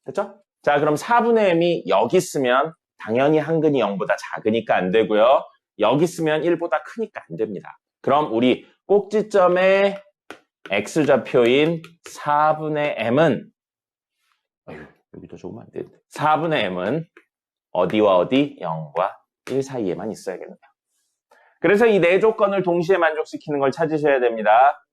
됐죠? 자, 그럼 4분의 m이 여기 있으면 당연히 한 근이 0보다 작으니까 안 되고요. 여기 있으면 1보다 크니까 안 됩니다. 그럼 우리 꼭지점의 x좌표인 4분의 m은 여기도 조금 안 되는데 4분의 m은 어디와 어디? 0과 1 사이에만 있어야겠네요. 그래서 이 네 조건을 동시에 만족시키는 걸 찾으셔야 됩니다.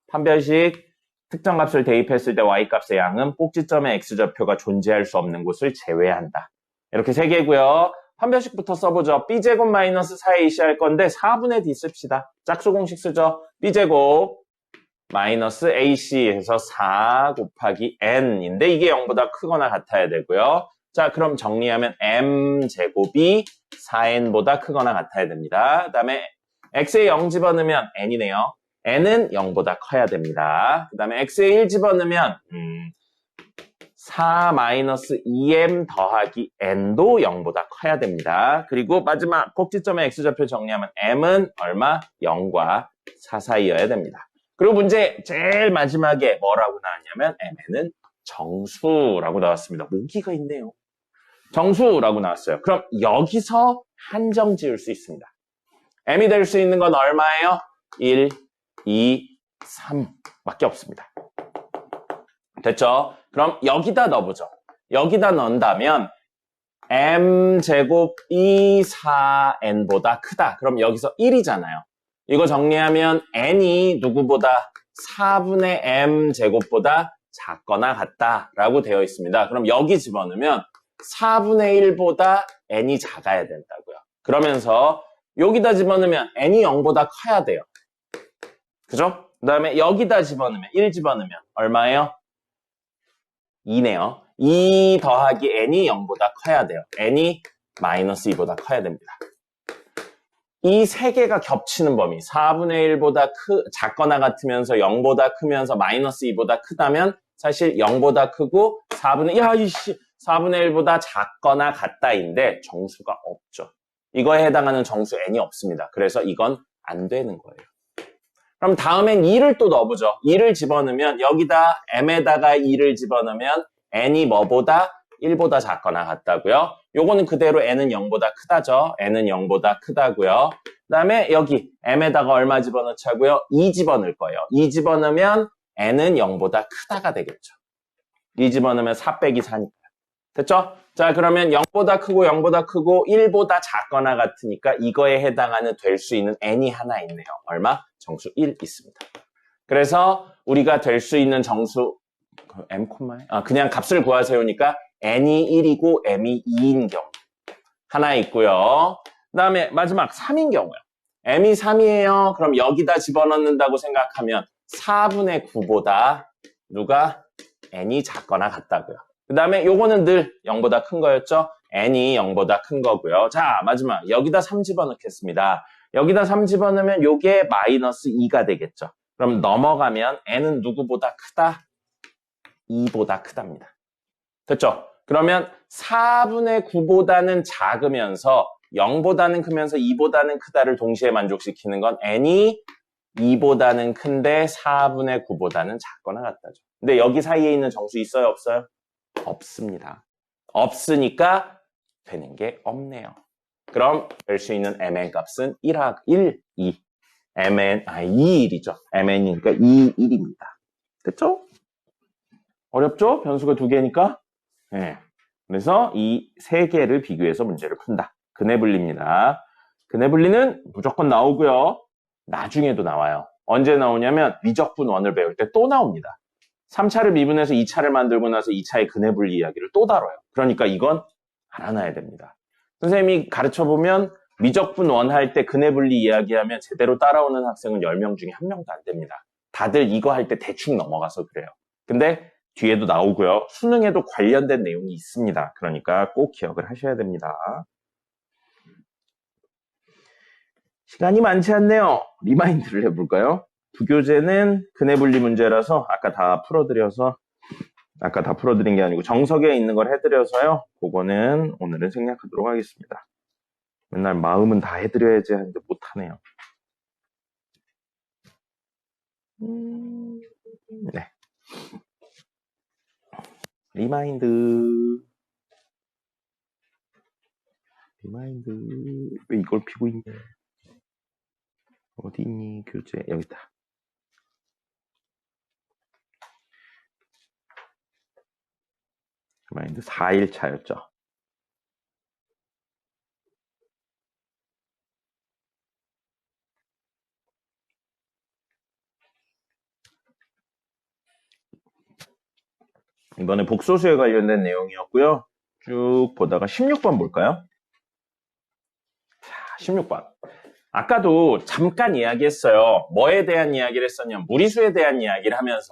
판별식 특정값을 대입했을 때 y값의 양은 꼭지점의 x좌표가 존재할 수 없는 곳을 제외한다. 이렇게 세 개고요. 판별식부터 써보죠. b제곱 마이너스 4ac 할 건데 4분의 d 씁시다. 짝수 공식 쓰죠. b제곱 마이너스 ac 해서 4 곱하기 n인데 이게 0보다 크거나 같아야 되고요. 자, 그럼 정리하면 m제곱이 4n보다 크거나 같아야 됩니다. 그 다음에 x에 0 집어넣으면 n이네요. n은 0보다 커야 됩니다. 그 다음에 x에 1 집어넣으면 4-2m 더하기 n도 0보다 커야 됩니다. 그리고 마지막 꼭지점의 x좌표 정리하면 m은 얼마? 0과 4 사이여야 됩니다. 그리고 문제 제일 마지막에 뭐라고 나왔냐면 m는 정수라고 나왔습니다. 모기가 있네요. 정수라고 나왔어요. 그럼 여기서 한정 지을 수 있습니다. m이 될 수 있는 건 얼마예요? 1, 2, 3밖에 없습니다. 됐죠? 그럼 여기다 넣어보죠. 여기다 넣는다면 m제곱이 4n보다 크다. 그럼 여기서 1이잖아요. 이거 정리하면 n이 누구보다 4분의 m제곱보다 작거나 같다라고 되어 있습니다. 그럼 여기 집어넣으면 4분의 1보다 n이 작아야 된다고요. 그러면서 여기다 집어넣으면 n이 0보다 커야 돼요. 그죠? 그 다음에 여기다 집어넣으면 1 집어넣으면 얼마예요? 2네요. 2 더하기 n이 0보다 커야 돼요. n이 마이너스 2보다 커야 됩니다. 이 세 개가 겹치는 범위 4분의 1보다 작거나 같으면서 0보다 크면서 마이너스 2보다 크다면 사실 0보다 크고 4분의 1보다 작거나 같다인데 정수가 없죠. 이거에 해당하는 정수 n이 없습니다. 그래서 이건 안 되는 거예요. 그럼 다음엔 2를 또 넣어보죠. 2를 집어넣으면 여기다 m에다가 2를 집어넣으면 n이 뭐보다? 1보다 작거나 같다고요. 요거는 그대로 n은 0보다 크다죠. n은 0보다 크다고요. 그 다음에 여기 m에다가 얼마 집어넣자고요? 2 집어넣을 거예요. 2 집어넣으면 n은 0보다 크다가 되겠죠. 2 집어넣으면 4 빼기 4니까요. 됐죠? 자, 그러면 0보다 크고 1보다 작거나 같으니까 이거에 해당하는 될 수 있는 n이 하나 있네요. 얼마? 정수 1 있습니다. 그래서 우리가 될 수 있는 정수 m, 그냥 값을 구하세요니까 n이 1이고 m이 2인 경우 하나 있고요. 그 다음에 마지막 3인 경우요. m이 3이에요. 그럼 여기다 집어넣는다고 생각하면 4분의 9보다 누가 n이 작거나 같다고요. 그 다음에 요거는 늘 0보다 큰 거였죠. n이 0보다 큰 거고요. 자, 마지막 여기다 3 집어넣겠습니다. 여기다 3 집어넣으면 요게 마이너스 2가 되겠죠. 그럼 넘어가면 n은 누구보다 크다? 2보다 크답니다. 됐죠? 그러면 4분의 9보다는 작으면서 0보다는 크면서 2보다는 크다를 동시에 만족시키는 건 n이 2보다는 큰데 4분의 9보다는 작거나 같다죠. 근데 여기 사이에 있는 정수 있어요? 없어요? 없습니다. 없으니까 되는 게 없네요. 그럼 뺄 수 있는 mn 값은 1, 2. mn, 2, 1이죠. mn이니까 2, 1입니다. 됐죠? 어렵죠? 변수가 두 개니까. 네. 그래서 이 세 개를 비교해서 문제를 푼다. 근해분리입니다. 근해분리는 무조건 나오고요. 나중에도 나와요. 언제 나오냐면 미적분 원을 배울 때 또 나옵니다. 3차를 미분해서 2차를 만들고 나서 2차의 근해분리 이야기를 또 다뤄요. 그러니까 이건 알아놔야 됩니다. 선생님이 가르쳐보면 미적분 원 할 때 근해분리 이야기하면 제대로 따라오는 학생은 10명 중에 1명도 안 됩니다. 다들 이거 할 때 대충 넘어가서 그래요. 근데 뒤에도 나오고요. 수능에도 관련된 내용이 있습니다. 그러니까 꼭 기억을 하셔야 됩니다. 시간이 많지 않네요. 리마인드를 해볼까요? 부교재는 근해분리 문제라서 아까 다 풀어드린 게 아니고 정석에 있는 걸 해드려서요. 그거는 오늘은 생략하도록 하겠습니다. 맨날 마음은 다 해드려야지 하는데 못하네요. 네. 리마인드 왜 이걸 피고 있냐? 어디 있니? 교재 여기 있다. 리마인드 4일차였죠. 이번에 복소수에 관련된 내용이었고요. 쭉 보다가 16번 볼까요? 자, 16번. 아까도 잠깐 이야기했어요. 뭐에 대한 이야기를 했었냐면 무리수에 대한 이야기를 하면서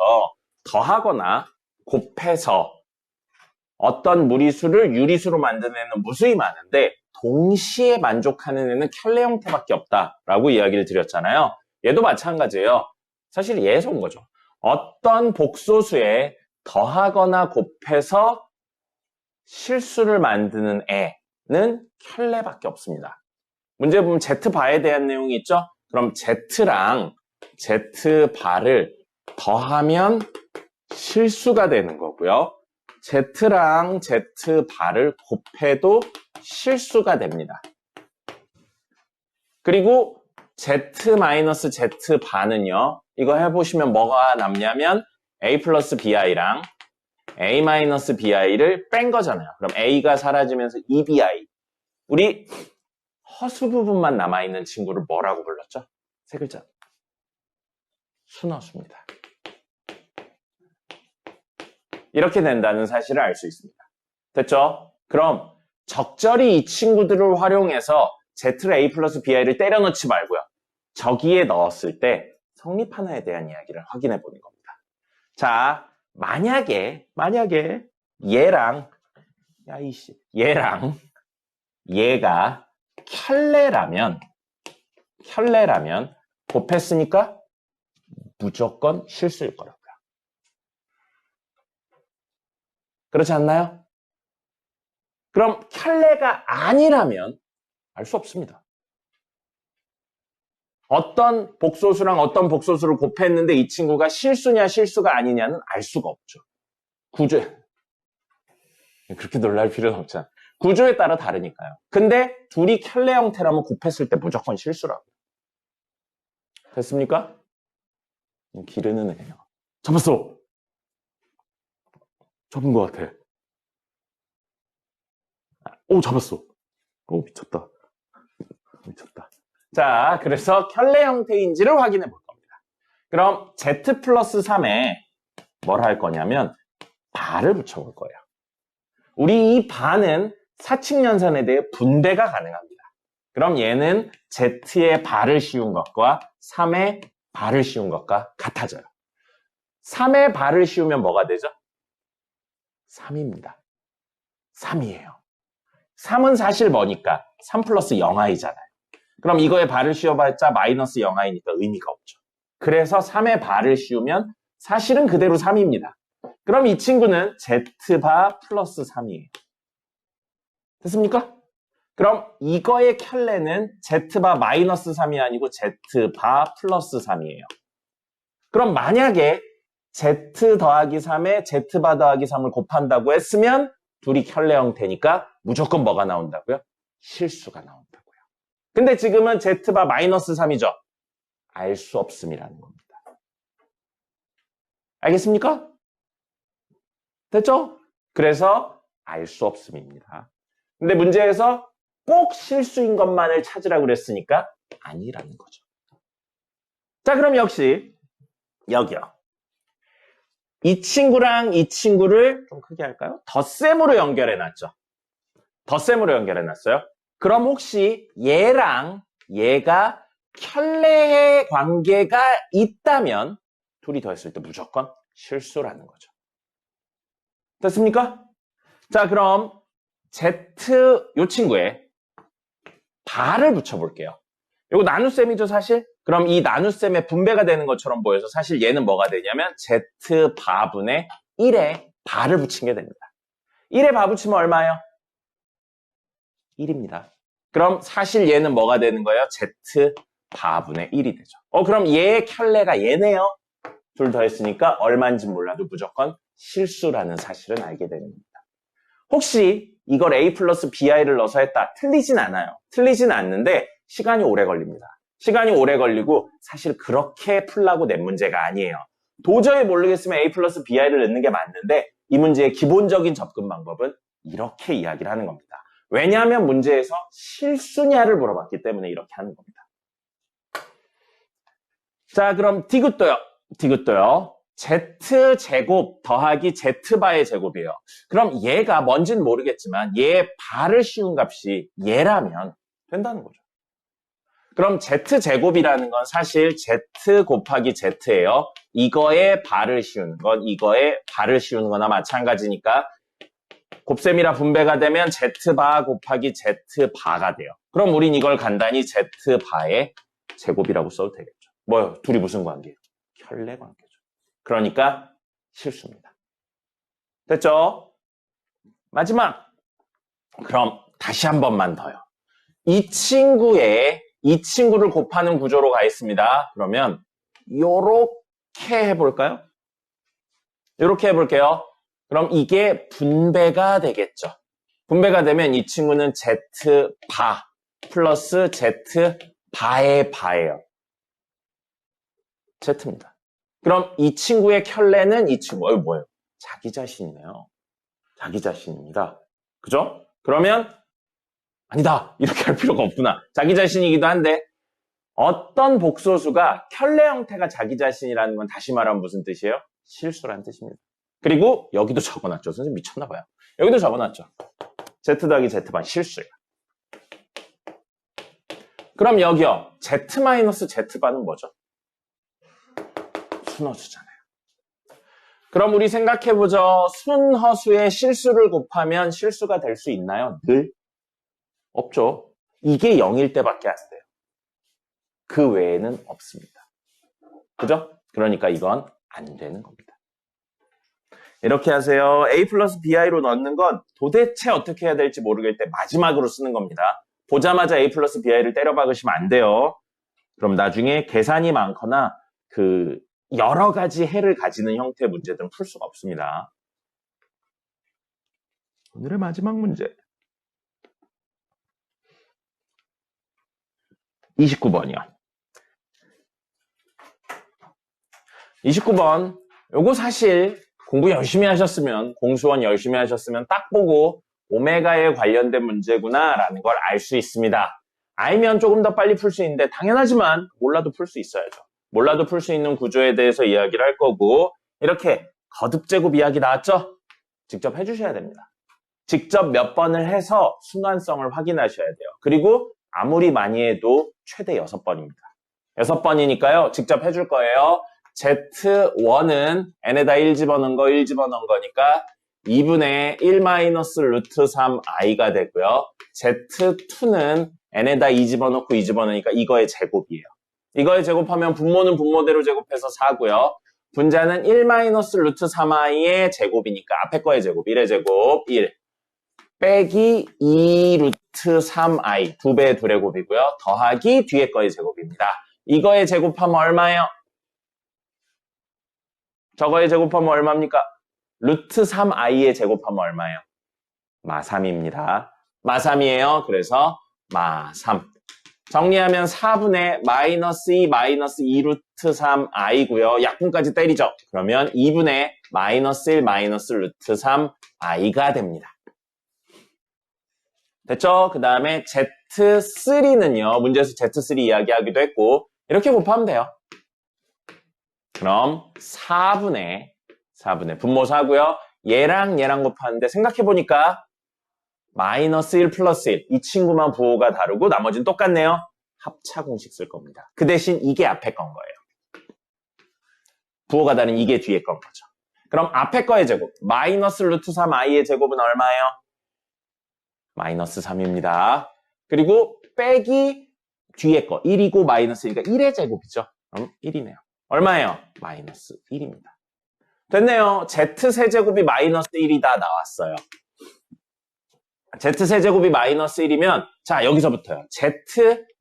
더하거나 곱해서 어떤 무리수를 유리수로 만드는 애는 무수히 많은데 동시에 만족하는 애는 켤레 형태밖에 없다라고 이야기를 드렸잖아요. 얘도 마찬가지예요. 사실 얘에서 온 거죠. 어떤 복소수에 더하거나 곱해서 실수를 만드는 애는 켤레밖에 없습니다. 문제 보면 Z바에 대한 내용이 있죠? 그럼 Z랑 Z바를 더하면 실수가 되는 거고요. Z랑 Z바를 곱해도 실수가 됩니다. 그리고 Z-Z바는요. 이거 해보시면 뭐가 남냐면 A 플러스 BI랑 A 마이너스 BI를 뺀 거잖아요. 그럼 A가 사라지면서 2BI. 우리 허수 부분만 남아있는 친구를 뭐라고 불렀죠? 세 글자. 순허수입니다. 이렇게 된다는 사실을 알 수 있습니다. 됐죠? 그럼 적절히 이 친구들을 활용해서 Z를 A 플러스 BI를 때려 넣지 말고요. 저기에 넣었을 때 성립하나에 대한 이야기를 확인해 보는 겁니다. 자, 만약에 얘랑 얘가 켤레라면 곱했으니까 무조건 실수일 거라고요. 그렇지 않나요? 그럼 켤레가 아니라면 알 수 없습니다. 어떤 복소수랑 어떤 복소수를 곱했는데 이 친구가 실수냐 실수가 아니냐는 알 수가 없죠. 구조에 그렇게 놀랄 필요는 없잖아. 구조에 따라 다르니까요. 근데 둘이 켤레 형태라면 곱했을 때 무조건 실수라고. 됐습니까? 기르는 애요. 잡았어. 잡은 것 같아. 오, 잡았어. 오, 미쳤다. 자, 그래서 켤레 형태인지를 확인해 볼 겁니다. 그럼 Z 플러스 3에 뭘 할 거냐면 바를 붙여볼 거예요. 우리 이 바는 사칙연산에 대해 분배가 가능합니다. 그럼 얘는 Z의 바를 씌운 것과 3의 바를 씌운 것과 같아져요. 3의 바를 씌우면 뭐가 되죠? 3입니다. 3이에요. 3은 사실 뭐니까? 3 플러스 0i잖아요. 그럼 이거에 바를 씌워봤자 마이너스 0i니까 의미가 없죠. 그래서 3의 바를 씌우면 사실은 그대로 3입니다. 그럼 이 친구는 Z바 플러스 3이에요. 됐습니까? 그럼 이거의 켤레는 Z바 마이너스 3이 아니고 Z바 플러스 3이에요. 그럼 만약에 Z 더하기 3에 Z바 더하기 3을 곱한다고 했으면 둘이 켤레 형태니까 무조건 뭐가 나온다고요? 실수가 나온다고요. 근데 지금은 Z바 마이너스 3이죠? 알 수 없음이라는 겁니다. 알겠습니까? 됐죠? 그래서 알 수 없음입니다. 근데 문제에서 꼭 실수인 것만을 찾으라고 그랬으니까 아니라는 거죠. 자, 그럼 역시 여기요. 이 친구랑 이 친구를 좀 크게 할까요? 덧셈으로 연결해놨죠. 덧셈으로 연결해놨어요. 그럼 혹시 얘랑 얘가 켤레의 관계가 있다면 둘이 더했을 때 무조건 실수라는 거죠. 됐습니까? 자, 그럼 Z 요 친구에 바를 붙여볼게요. 이거 나눗셈이죠, 사실? 그럼 이 나눗셈에 분배가 되는 것처럼 보여서 사실 얘는 뭐가 되냐면 Z바분의 1에 바를 붙인 게 됩니다. 1에 바 붙이면 얼마예요? 1입니다. 그럼 사실 얘는 뭐가 되는 거예요? Z바분의 1이 되죠. 그럼 얘의 켤레가 얘네요. 둘 더했으니까 얼마인지 몰라도 무조건 실수라는 사실은 알게 되는 겁니다. 혹시 이걸 A 플러스 BI를 넣어서 했다. 틀리진 않아요. 틀리진 않는데 시간이 오래 걸립니다. 시간이 오래 걸리고 사실 그렇게 풀라고 낸 문제가 아니에요. 도저히 모르겠으면 A 플러스 BI를 넣는 게 맞는데 이 문제의 기본적인 접근 방법은 이렇게 이야기를 하는 겁니다. 왜냐하면 문제에서 실수냐를 물어봤기 때문에 이렇게 하는 겁니다. 자, 그럼 디귿도요. 디귿도요. Z제곱 더하기 Z바의 제곱이에요. 그럼 얘가 뭔지는 모르겠지만 얘 바를 씌운 값이 얘라면 된다는 거죠. 그럼 Z제곱이라는 건 사실 Z 곱하기 Z예요. 이거에 바를 씌우는 건 이거에 바를 씌우는 거나 마찬가지니까 곱셈이라 분배가 되면 Z바 곱하기 Z바가 돼요. 그럼 우린 이걸 간단히 Z바의 제곱이라고 써도 되겠죠. 뭐요? 둘이 무슨 관계예요? 켤레 관계죠. 그러니까 실수입니다. 됐죠? 마지막. 그럼 다시 한 번만 더요. 이 친구를 곱하는 구조로 가 있습니다. 그러면 요렇게 해볼까요? 요렇게 해볼게요. 그럼 이게 분배가 되겠죠. 분배가 되면 이 친구는 Z바 플러스 Z바의 바예요. Z입니다. 그럼 이 친구의 켤레는 이 친구, 뭐예요? 자기 자신이네요. 자기 자신입니다. 그죠? 그러면 아니다. 이렇게 할 필요가 없구나. 자기 자신이기도 한데 어떤 복소수가 켤레 형태가 자기 자신이라는 건 다시 말하면 무슨 뜻이에요? 실수라는 뜻입니다. 그리고 여기도 적어놨죠. 선생님 미쳤나 봐요. 여기도 적어놨죠. Z 더하기 Z반 실수예요. 그럼 여기요. Z-Z반은 뭐죠? 순허수잖아요. 그럼 우리 생각해보죠. 순허수의 실수를 곱하면 실수가 될 수 있나요? 늘? 없죠. 이게 0일 때밖에 안 돼요. 그 외에는 없습니다. 그죠? 그러니까 이건 안 되는 겁니다. 이렇게 하세요. A 플러스 BI로 넣는 건 도대체 어떻게 해야 될지 모르겠을 때 마지막으로 쓰는 겁니다. 보자마자 A 플러스 BI를 때려 박으시면 안 돼요. 그럼 나중에 계산이 많거나 여러 가지 해를 가지는 형태의 문제들은 풀 수가 없습니다. 오늘의 마지막 문제. 29번이요. 29번. 요거 사실 공부 열심히 하셨으면, 공수원 열심히 하셨으면 딱 보고 오메가에 관련된 문제구나 라는 걸 알 수 있습니다. 알면 조금 더 빨리 풀 수 있는데 당연하지만 몰라도 풀 수 있어야죠. 몰라도 풀 수 있는 구조에 대해서 이야기를 할 거고 이렇게 거듭제곱 이야기 나왔죠? 직접 해주셔야 됩니다. 직접 몇 번을 해서 순환성을 확인하셔야 돼요. 그리고 아무리 많이 해도 최대 6번입니다. 6번이니까요. 직접 해줄 거예요. Z1은 n에다 1 집어넣은 거 1 집어넣은 거니까 2분의 1-루트3i가 되고요. Z2는 n에다 2 집어넣고 2 집어넣으니까 이거의 제곱이에요. 이거의 제곱하면 분모는 분모대로 제곱해서 4고요. 분자는 1-루트3i의 제곱이니까 앞에 거의 제곱, 1의 제곱, 1. 빼기 2 루트 3i 2배의 둘의 곱이고요. 더하기 뒤에 거의 제곱입니다. 이거의 제곱하면 얼마예요? 저거의 제곱하면 얼마입니까? 루트 3i의 제곱하면 얼마예요? 마3입니다. 마3이에요. 그래서 마3. 정리하면 4분의 마이너스 2 마이너스 2 루트 3i고요. 약분까지 때리죠. 그러면 2분의 마이너스 1 마이너스 루트 3i가 됩니다. 됐죠? 그 다음에 Z3는요. 문제에서 Z3 이야기하기도 했고 이렇게 곱하면 돼요. 그럼 4분의 분모사고요. 얘랑 얘랑 곱하는데 생각해보니까 마이너스 1 플러스 1 이 친구만 부호가 다르고 나머지는 똑같네요. 합차 공식 쓸 겁니다. 그 대신 이게 앞에 건 거예요. 부호가 다른 이게 뒤에 건 거죠. 그럼 앞에 거의 제곱 마이너스 루트 3i의 제곱은 얼마예요? 마이너스 3입니다. 그리고 빼기 뒤에 거 1이고 마이너스 1이니까 1의 제곱이죠. 그럼 1이네요. 얼마예요? 마이너스 1입니다. 됐네요. Z 세제곱이 마이너스 1이다 나왔어요. Z 세제곱이 마이너스 1이면 자 여기서부터요. Z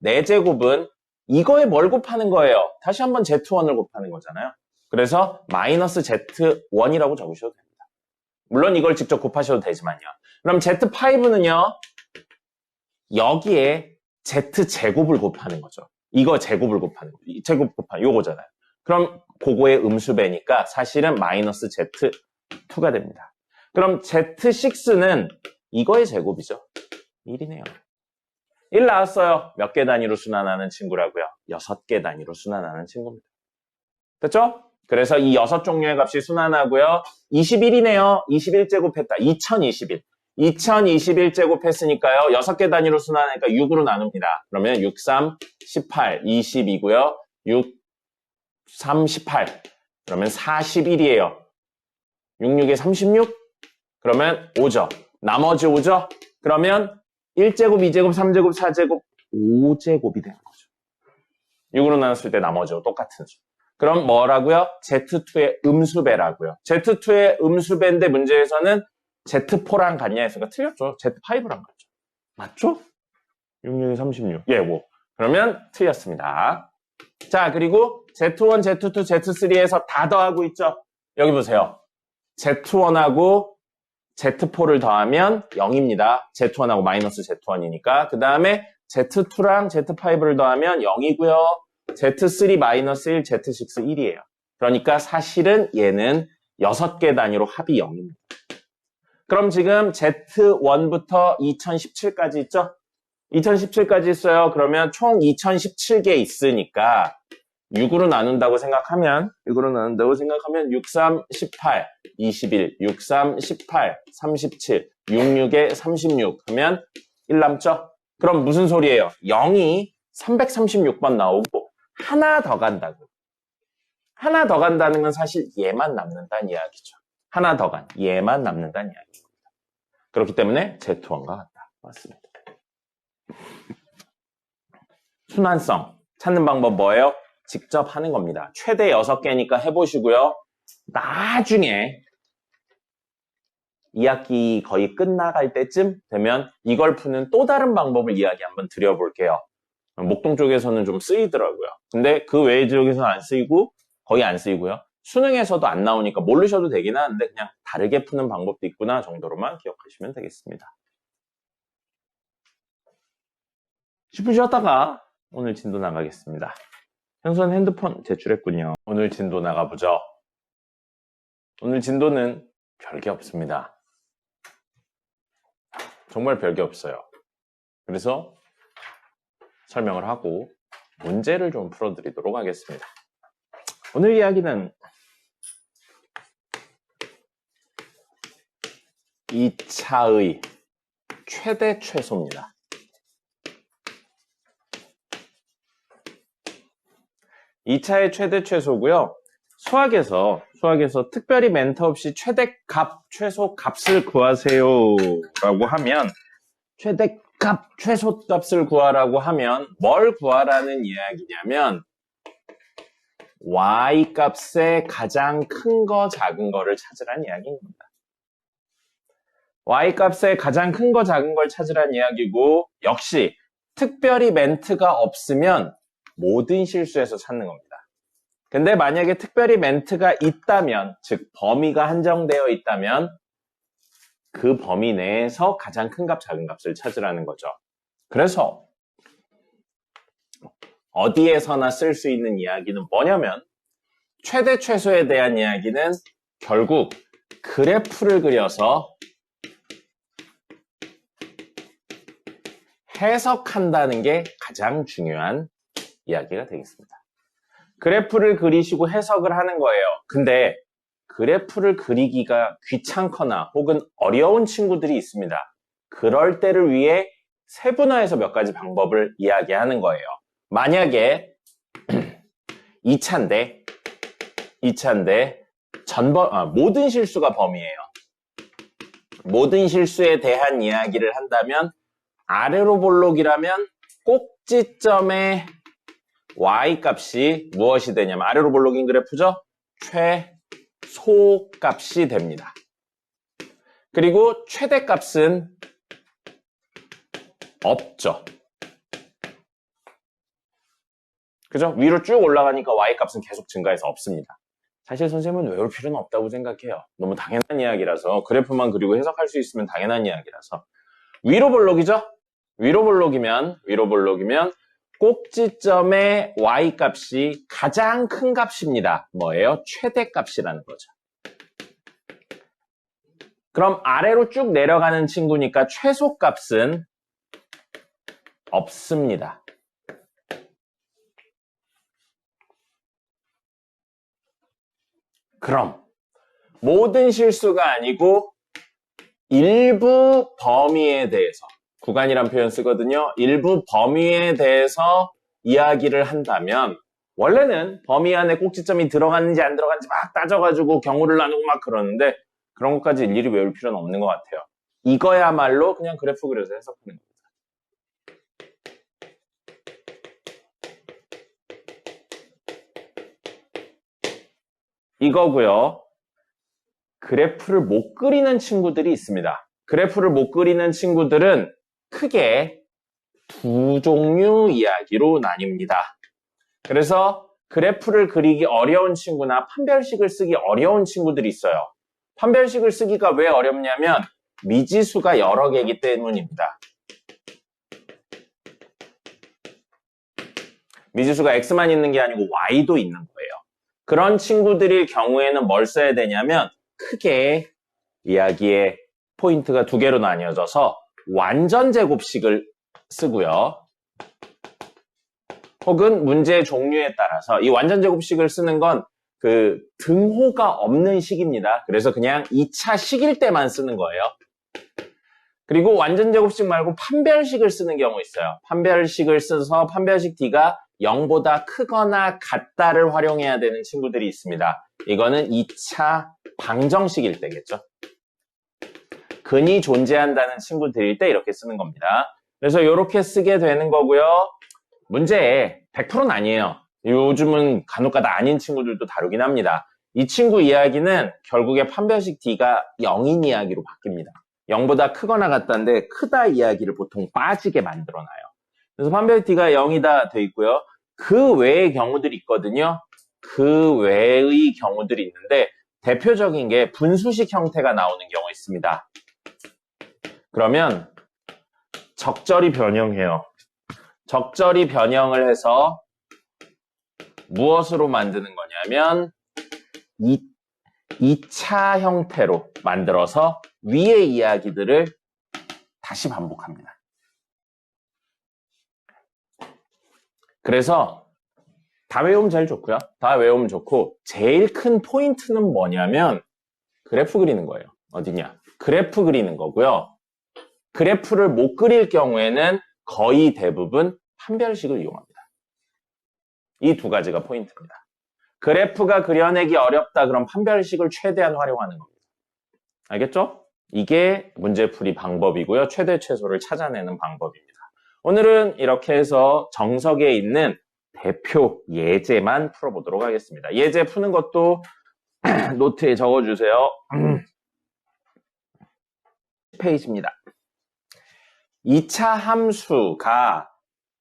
4제곱은 이거에 뭘 곱하는 거예요? 다시 한번 Z1을 곱하는 거잖아요. 그래서 마이너스 Z1이라고 적으셔도 됩니다. 물론 이걸 직접 곱하셔도 되지만요. 그럼 Z5는요. 여기에 Z제곱을 곱하는 거죠. 이거 제곱을 곱하는 거죠. 제곱 곱하는 요거잖아요. 그럼 그거의 음수배니까 사실은 마이너스 Z2가 됩니다. 그럼 Z6는 이거의 제곱이죠. 1이네요. 1 나왔어요. 몇 개 단위로 순환하는 친구라고요? 6개 단위로 순환하는 친구입니다. 됐죠? 그래서 이 6종류의 값이 순환하고요. 21이네요. 21제곱 했다. 2021. 2021제곱 했으니까요. 6개 단위로 순환하니까 6으로 나눕니다. 그러면 6, 3, 18, 20이고요. 6, 3, 18. 그러면 41이에요. 6, 6에 36? 그러면 5죠. 나머지 5죠? 그러면 1제곱, 2제곱, 3제곱, 4제곱, 5제곱이 되는 거죠. 6으로 나눴을 때 나머지 5 똑같은 수. 그럼 뭐라고요? Z2의 음수배라고요. Z2의 음수배인데 문제에서는 Z4랑 같냐 했으니까 틀렸죠. Z5랑 같죠. 맞죠? 6, 6에 36. 예, 5. 그러면 틀렸습니다. 자, 그리고 Z1, Z2, Z3에서 다 더하고 있죠? 여기 보세요. Z1하고 Z4를 더하면 0입니다. Z1하고 마이너스 Z1이니까. 그 다음에 Z2랑 Z5를 더하면 0이고요. Z3 마이너스 1, Z6 1이에요. 그러니까 사실은 얘는 6개 단위로 합이 0입니다. 그럼 지금 Z1부터 2017까지 있죠? 2017까지 있어요. 그러면 총 2017개 있으니까 6으로 나눈다고 생각하면 6, 3, 18, 21, 6, 3, 18, 37, 6, 6에 36 하면 1 남죠? 그럼 무슨 소리예요? 0이 336번 나오고 하나 더 간다고. 하나 더 간다는 건 사실 얘만 남는다는 이야기죠. 하나 더 간, 얘만 남는다는 이야기입니다. 그렇기 때문에 Z1과 같다. 맞습니다. 순환성 찾는 방법 뭐예요? 직접 하는 겁니다. 최대 6개니까 해보시고요. 나중에 2학기 거의 끝나갈 때쯤 되면 이걸 푸는 또 다른 방법을 이야기 한번 드려볼게요. 목동 쪽에서는 좀 쓰이더라고요. 근데 그 외의 지역에서는 안 쓰이고 거의 안 쓰이고요. 수능에서도 안 나오니까 모르셔도 되긴 하는데 그냥 다르게 푸는 방법도 있구나 정도로만 기억하시면 되겠습니다. 10분 쉬었다가 오늘 진도 나가겠습니다. 현수는 핸드폰 제출했군요. 오늘 진도 나가보죠. 오늘 진도는 별게 없습니다. 정말 별게 없어요. 그래서 설명을 하고 문제를 좀 풀어드리도록 하겠습니다. 오늘 이야기는 2차의 최대 최소입니다. 2차의 최대 최소고요. 수학에서 특별히 멘트 없이 최대값, 최소값을 구하세요 라고 하면 최대값, 최소값을 구하라고 하면 뭘 구하라는 이야기냐면 y값의 가장 큰 거, 작은 거를 찾으라는 이야기입니다. y값의 가장 큰 거 작은 걸 찾으란 이야기고 역시 특별히 멘트가 없으면 모든 실수에서 찾는 겁니다. 근데 만약에 특별히 멘트가 있다면, 즉 범위가 한정되어 있다면 그 범위 내에서 가장 큰 값, 작은 값을 찾으라는 거죠. 그래서 어디에서나 쓸 수 있는 이야기는 뭐냐면 최대 최소에 대한 이야기는 결국 그래프를 그려서 해석한다는 게 가장 중요한 이야기가 되겠습니다. 그래프를 그리시고 해석을 하는 거예요. 근데 그래프를 그리기가 귀찮거나 혹은 어려운 친구들이 있습니다. 그럴 때를 위해 세분화해서 몇 가지 방법을 이야기하는 거예요. 만약에 2차인데 모든 실수가 범위예요. 모든 실수에 대한 이야기를 한다면 아래로 볼록이라면 꼭지점의 y값이 무엇이 되냐면 아래로 볼록인 그래프죠? 최소값이 됩니다. 그리고 최대값은 없죠. 그죠? 위로 쭉 올라가니까 y값은 계속 증가해서 없습니다. 사실 선생님은 외울 필요는 없다고 생각해요. 너무 당연한 이야기라서 그래프만 그리고 해석할 수 있으면 당연한 이야기라서 위로 볼록이죠? 위로 볼록이면 꼭지점의 y값이 가장 큰 값입니다. 뭐예요? 최대값이라는 거죠. 그럼 아래로 쭉 내려가는 친구니까 최소값은 없습니다. 그럼 모든 실수가 아니고 일부 범위에 대해서 구간이란 표현 쓰거든요. 일부 범위에 대해서 이야기를 한다면 원래는 범위 안에 꼭지점이 들어갔는지 안 들어갔는지 막 따져가지고 경우를 나누고 막 그러는데 그런 것까지 일일이 외울 필요는 없는 것 같아요. 이거야말로 그냥 그래프 그려서 해석하는 겁니다. 이거고요. 그래프를 못 그리는 친구들이 있습니다. 그래프를 못 그리는 친구들은 크게 두 종류 이야기로 나뉩니다. 그래서 그래프를 그리기 어려운 친구나 판별식을 쓰기 어려운 친구들이 있어요. 판별식을 쓰기가 왜 어렵냐면 미지수가 여러 개이기 때문입니다. 미지수가 x만 있는 게 아니고 y도 있는 거예요. 그런 친구들일 경우에는 뭘 써야 되냐면 크게 이야기의 포인트가 두 개로 나뉘어져서 완전 제곱식을 쓰고요. 혹은 문제의 종류에 따라서 이 완전 제곱식을 쓰는 건 그 등호가 없는 식입니다. 그래서 그냥 2차 식일 때만 쓰는 거예요. 그리고 완전 제곱식 말고 판별식을 쓰는 경우 있어요. 판별식을 써서 판별식 D가 0보다 크거나 같다를 활용해야 되는 친구들이 있습니다. 이거는 2차 방정식일 때겠죠. 근이 존재한다는 친구들일 때 이렇게 쓰는 겁니다. 그래서 이렇게 쓰게 되는 거고요. 문제 100%는 아니에요. 요즘은 간혹가다 아닌 친구들도 다루긴 합니다. 이 친구 이야기는 결국에 판별식 D가 0인 이야기로 바뀝니다. 0보다 크거나 같다인데 크다 이야기를 보통 빠지게 만들어놔요. 그래서 판별식 D가 0이다 돼 있고요. 그 외의 경우들이 있거든요. 그 외의 경우들이 있는데 대표적인 게 분수식 형태가 나오는 경우 있습니다. 그러면 적절히 변형해요. 적절히 변형을 해서 무엇으로 만드는 거냐면 2차 형태로 만들어서 위의 이야기들을 다시 반복합니다. 그래서 다 외우면 제일 좋고요. 다 외우면 좋고 제일 큰 포인트는 뭐냐면 그래프 그리는 거예요. 어디냐? 그래프 그리는 거고요. 그래프를 못 그릴 경우에는 거의 대부분 판별식을 이용합니다. 이 두 가지가 포인트입니다. 그래프가 그려내기 어렵다 그럼 판별식을 최대한 활용하는 겁니다. 알겠죠? 이게 문제풀이 방법이고요. 최대 최소를 찾아내는 방법입니다. 오늘은 이렇게 해서 정석에 있는 대표 예제만 풀어보도록 하겠습니다. 예제 푸는 것도 노트에 적어주세요. 20페이지입니다. 2차 함수가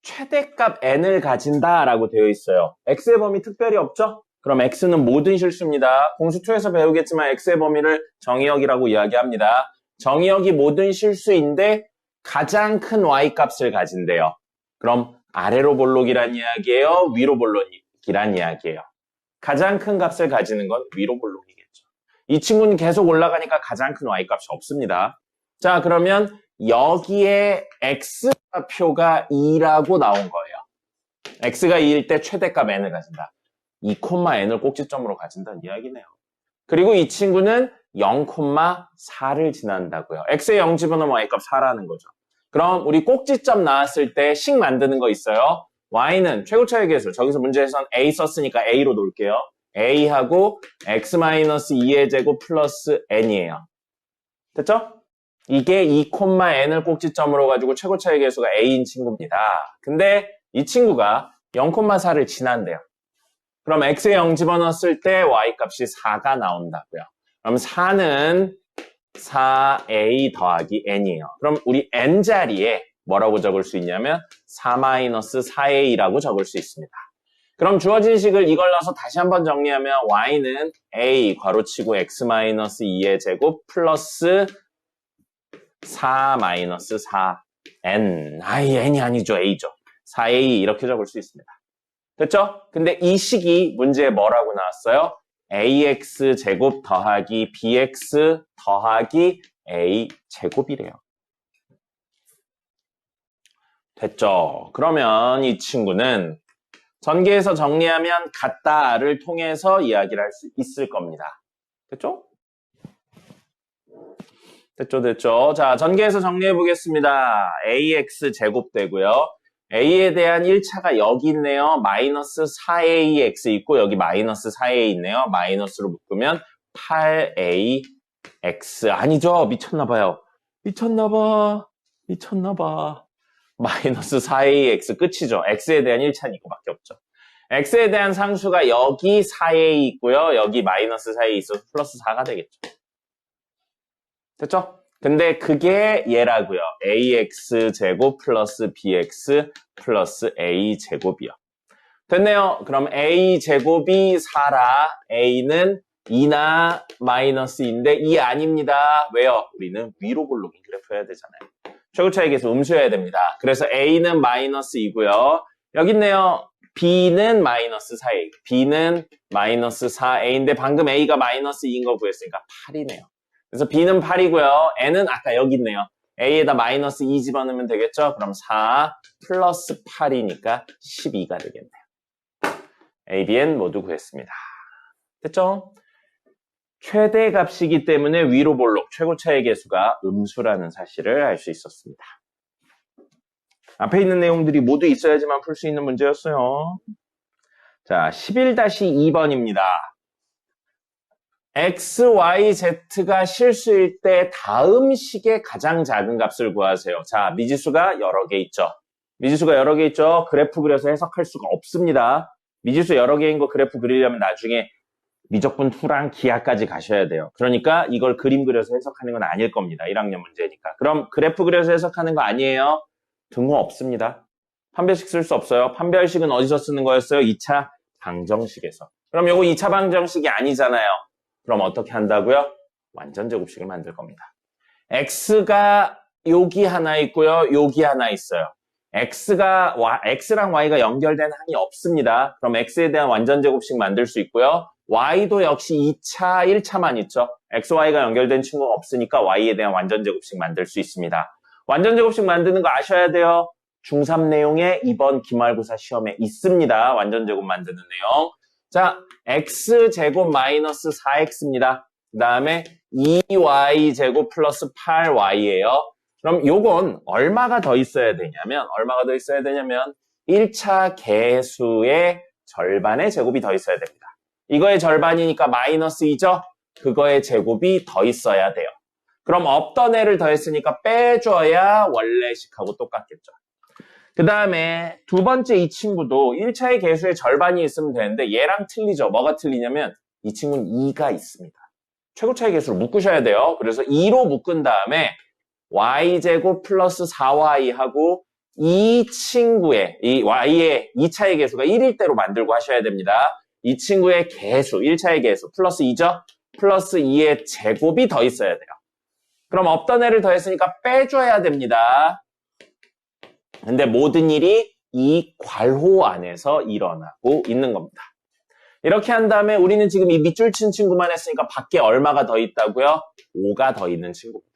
최대값 n을 가진다라고 되어 있어요. x의 범위 특별히 없죠? 그럼 x는 모든 실수입니다. 공수2에서 배우겠지만 x의 범위를 정의역이라고 이야기합니다. 정의역이 모든 실수인데 가장 큰 y값을 가진대요. 그럼 아래로 볼록이란 이야기예요? 위로 볼록이란 이야기예요? 가장 큰 값을 가지는 건 위로 볼록이겠죠. 이 친구는 계속 올라가니까 가장 큰 y값이 없습니다. 자, 그러면 여기에 x표가 2라고 나온 거예요. x가 2일 때 최대값 n을 가진다. 2,n을 꼭지점으로 가진다는 이야기네요. 그리고 이 친구는 0,4를 지난다고요. x에 0 집어넣으면 y값 4라는 거죠. 그럼 우리 꼭지점 나왔을 때 식 만드는 거 있어요. y는 최고차의 계수. 저기서 문제에선 a 썼으니까 a로 놓을게요. a하고 x-2의 제곱 플러스 n이에요. 됐죠? 이게 2,n을 꼭지점으로 가지고 최고차의 계수가 a인 친구입니다. 근데 이 친구가 0,4를 지난대요. 그럼 x에 0 집어넣었을 때 y값이 4가 나온다고요. 그럼 4는 4a 더하기 n이에요. 그럼 우리 n자리에 뭐라고 적을 수 있냐면 4-4a라고 적을 수 있습니다. 그럼 주어진 식을 이걸 넣어서 다시 한번 정리하면 y는 a 괄호치고 x-2의 제곱 플러스 4-4n n이 아니죠. a죠. 4a 이렇게 적을 수 있습니다. 됐죠? 근데 이 식이 문제에 뭐라고 나왔어요? ax 제곱 더하기 bx 더하기 a 제곱이래요. 됐죠? 그러면 이 친구는 전개해서 정리하면 같다를 통해서 이야기를 할 수 있을 겁니다. 됐죠? 됐죠? 자, 전개해서 정리해 보겠습니다. ax 제곱 되고요. a에 대한 1차가 여기 있네요. 마이너스 4ax 있고 여기 마이너스 4a 있네요. 마이너스로 묶으면 8ax. 아니죠? 미쳤나봐요. 미쳤나봐. 마이너스 4ax 끝이죠. x에 대한 1차는 이거밖에 없죠. x에 대한 상수가 여기 4a 있고요. 여기 마이너스 4a 있어서 플러스 4가 되겠죠. 됐죠? 근데 그게 얘라고요. ax 제곱 플러스 bx 플러스 a 제곱이요. 됐네요. 그럼 a 제곱이 4라 a는 2나 마이너스인데 2 아닙니다. 왜요? 우리는 위로 볼록인 그래프 해야 되잖아요. 최고차의 계수 음수해야 됩니다. 그래서 a는 마이너스 2고요. 여기 있네요. b는 마이너스 4a. b는 마이너스 4a인데 방금 a가 마이너스 2인 거 구했으니까 8이네요. 그래서 b는 8이고요. n은 아까 여기 있네요. a에다 마이너스 2 집어넣으면 되겠죠? 그럼 4 플러스 8이니까 12가 되겠네요. a, b, n 모두 구했습니다. 됐죠? 최대값이기 때문에 위로 볼록 최고차의 계수가 음수라는 사실을 알 수 있었습니다. 앞에 있는 내용들이 모두 있어야지만 풀 수 있는 문제였어요. 자, 11-2번입니다. x, y, z가 실수일 때 다음 식의 가장 작은 값을 구하세요. 자, 미지수가 여러 개 있죠. 그래프 그려서 해석할 수가 없습니다. 미지수 여러 개인 거 그래프 그리려면 나중에 미적분 2랑 기하까지 가셔야 돼요. 그러니까 이걸 그림 그려서 해석하는 건 아닐 겁니다. 1학년 문제니까. 그럼 그래프 그려서 해석하는 거 아니에요? 등호 없습니다. 판별식 쓸 수 없어요. 판별식은 어디서 쓰는 거였어요? 2차 방정식에서. 그럼 요거 2차 방정식이 아니잖아요. 그럼 어떻게 한다고요? 완전 제곱식을 만들 겁니다. x가 여기 하나 있고요. 여기 하나 있어요. x랑 y가 연결된 항이 없습니다. 그럼 x에 대한 완전 제곱식 만들 수 있고요. y도 역시 2차, 1차만 있죠. x, y가 연결된 친구가 없으니까 y에 대한 완전 제곱식 만들 수 있습니다. 완전 제곱식 만드는 거 아셔야 돼요. 중3 내용에 이번 기말고사 시험에 있습니다. 완전 제곱 만드는 내용. 자, x제곱 마이너스 4x입니다. 그 다음에 2y제곱 플러스 8y예요. 그럼 요건 얼마가 더 있어야 되냐면 1차 계수의 절반의 제곱이 더 있어야 됩니다. 이거의 절반이니까 마이너스 2죠? 그거의 제곱이 더 있어야 돼요. 그럼 없던 애를 더했으니까 빼줘야 원래 식하고 똑같겠죠. 그 다음에 두 번째 이 친구도 1차의 계수의 절반이 있으면 되는데 얘랑 틀리죠. 뭐가 틀리냐면 이 친구는 2가 있습니다. 최고차의 계수를 묶으셔야 돼요. 그래서 2로 묶은 다음에 y제곱 플러스 4y하고 이 친구의, 이 y의 2차의 계수가 1일 대로 만들고 하셔야 됩니다. 이 친구의 계수, 1차의 계수, 플러스 2죠? 플러스 2의 제곱이 더 있어야 돼요. 그럼 없던 애를 더했으니까 빼줘야 됩니다. 근데 모든 일이 이 괄호 안에서 일어나고 있는 겁니다. 이렇게 한 다음에 우리는 지금 이 밑줄 친 친구만 했으니까 밖에 얼마가 더 있다고요? 5가 더 있는 친구입니다.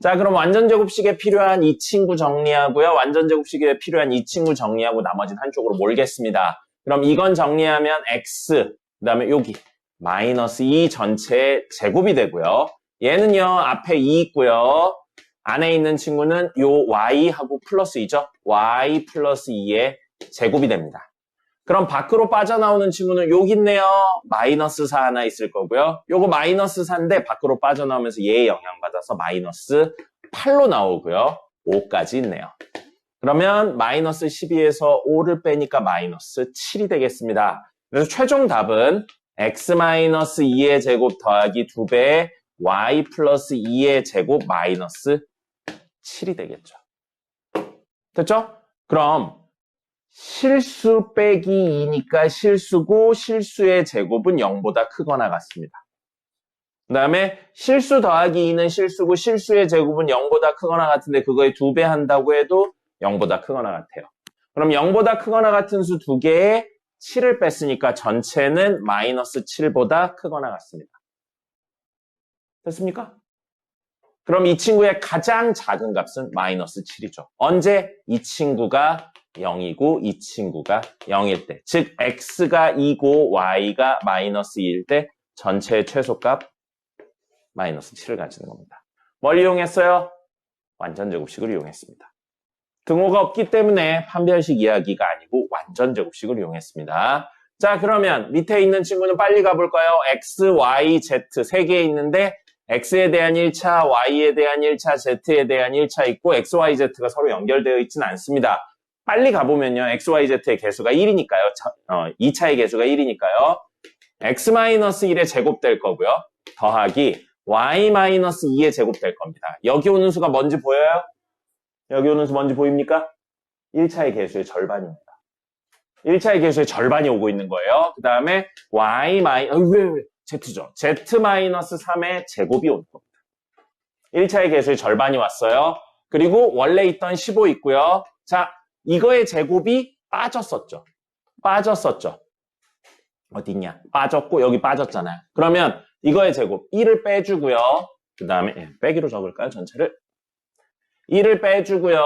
자, 그럼 완전제곱식에 필요한 이 친구 정리하고요. 완전제곱식에 필요한 이 친구 정리하고 나머지는 한쪽으로 몰겠습니다. 그럼 이건 정리하면 x, 그 다음에 여기 마이너스 2 전체의 제곱이 되고요. 얘는요, 앞에 2 있고요. 안에 있는 친구는 요 y하고 플러스 2죠. y 플러스 2의 제곱이 됩니다. 그럼 밖으로 빠져나오는 친구는 여기 있네요. 마이너스 4 하나 있을 거고요. 요거 마이너스 4인데 밖으로 빠져나오면서 얘의 영향받아서 마이너스 8로 나오고요. 5까지 있네요. 그러면 마이너스 12에서 5를 빼니까 마이너스 7이 되겠습니다. 그래서 최종 답은 x-2의 제곱 더하기 2배의 y 플러스 2의 제곱 마이너스 7이 되겠죠. 됐죠? 그럼 실수 빼기 2니까 실수고 실수의 제곱은 0보다 크거나 같습니다. 그 다음에 실수 더하기 2는 실수고 실수의 제곱은 0보다 크거나 같은데 그거에 2배 한다고 해도 0보다 크거나 같아요. 그럼 0보다 크거나 같은 수 2개에 7을 뺐으니까 전체는 마이너스 7보다 크거나 같습니다. 됐습니까? 그럼 이 친구의 가장 작은 값은 마이너스 7이죠. 언제? 이 친구가 0이고 이 친구가 0일 때. 즉 x가 2고 y가 마이너스 2일 때 전체의 최소값 마이너스 7을 가지는 겁니다. 뭘 이용했어요? 완전제곱식을 이용했습니다. 등호가 없기 때문에 판별식 이야기가 아니고 완전제곱식을 이용했습니다. 자, 그러면 밑에 있는 친구는 빨리 가볼까요? x, y, z 3개 있는데 x에 대한 1차, y에 대한 1차, z에 대한 1차 있고 x, y, z가 서로 연결되어 있지는 않습니다. 빨리 가보면요. x, y, z의 개수가 1이니까요. 2차의 개수가 1이니까요. x-1의 제곱 될 거고요. 더하기 y-2의 제곱 될 겁니다. 여기 오는 수가 뭔지 보여요? 여기 오는 수 뭔지 보입니까? 1차의 개수의 절반입니다. 1차의 개수의 절반이 오고 있는 거예요. 그 다음에 z죠. z-3의 제곱이 오는 겁니다. 1차의 개수의 절반이 왔어요. 그리고 원래 있던 15 있고요. 자, 이거의 제곱이 빠졌었죠. 어딨냐? 빠졌고 여기 빠졌잖아요. 그러면 이거의 제곱 1을 빼주고요. 그 다음에 빼기로 적을까요? 전체를? 1을 빼주고요.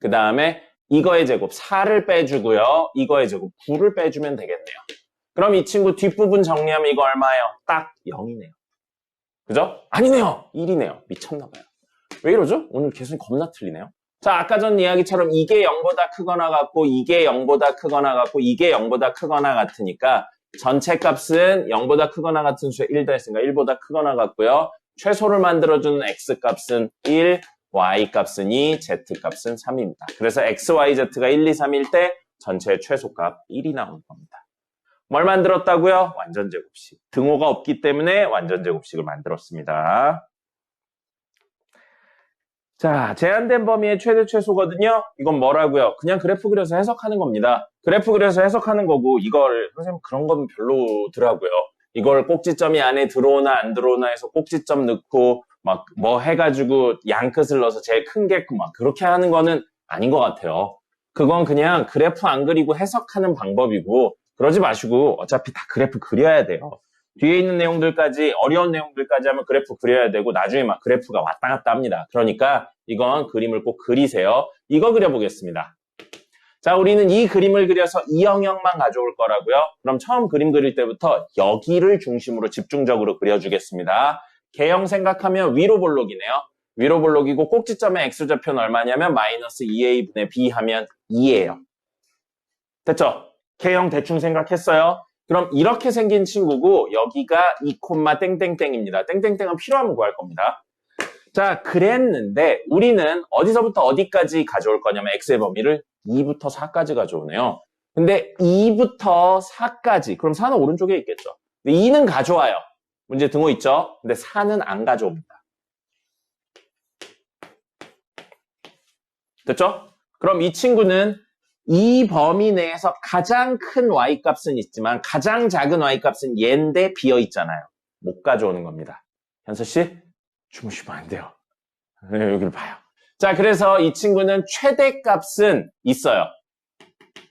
그 다음에 이거의 제곱 4를 빼주고요. 이거의 제곱 9를 빼주면 되겠네요. 그럼 이 친구 뒷부분 정리하면 이거 얼마예요? 딱 0이네요. 그죠? 아니네요. 1이네요. 미쳤나봐요. 왜 이러죠? 오늘 계속 겁나 틀리네요. 자, 아까 전 이야기처럼 이게 0보다 크거나 같고 이게 0보다 크거나 같고 이게 0보다 크거나 같으니까 전체 값은 0보다 크거나 같은 수에 1 더했으니까 1보다 크거나 같고요. 최소를 만들어주는 x값은 1, y값은 2, z값은 3입니다. 그래서 x, y, z가 1, 2, 3일 때 전체의 최소값 1이 나오는 겁니다. 뭘 만들었다고요? 완전제곱식. 등호가 없기 때문에 완전제곱식을 만들었습니다. 자, 제한된 범위의 최대 최소거든요. 이건 뭐라고요? 그냥 그래프 그려서 해석하는 겁니다. 그래프 그려서 해석하는 거고 이걸 선생님 그런 건 별로더라고요. 이걸 꼭지점이 안에 들어오나 안 들어오나 해서 꼭지점 넣고 막 뭐 해가지고 양끝을 넣어서 제일 큰 게 막 그렇게 하는 거는 아닌 것 같아요. 그건 그냥 그래프 안 그리고 해석하는 방법이고 그러지 마시고 어차피 다 그래프 그려야 돼요. 뒤에 있는 내용들까지 어려운 내용들까지 하면 그래프 그려야 되고 나중에 막 그래프가 왔다 갔다 합니다. 그러니까 이건 그림을 꼭 그리세요. 이거 그려보겠습니다. 자, 우리는 이 그림을 그려서 이 영역만 가져올 거라고요. 그럼 처음 그림 그릴 때부터 여기를 중심으로 집중적으로 그려주겠습니다. 개형 생각하면 위로 볼록이네요. 위로 볼록이고 꼭지점의 x좌표는 얼마냐면 마이너스 2a분의 b 하면 2예요. 됐죠? 개형 대충 생각했어요. 그럼 이렇게 생긴 친구고 여기가 2, 땡땡땡입니다. 땡땡땡은 필요하면 구할 겁니다. 자, 그랬는데 우리는 어디서부터 어디까지 가져올 거냐면 x의 범위를 2부터 4까지 가져오네요. 근데 2부터 4까지 그럼 4는 오른쪽에 있겠죠. 근데 2는 가져와요. 문제 등호 있죠? 근데 4는 안 가져옵니다. 됐죠? 그럼 이 친구는 이 범위 내에서 가장 큰 y값은 있지만 가장 작은 y값은 얘인데 비어있잖아요. 못 가져오는 겁니다. 현서씨, 주무시면 안 돼요. 네, 여기를 봐요. 자, 그래서 이 친구는 최대값은 있어요.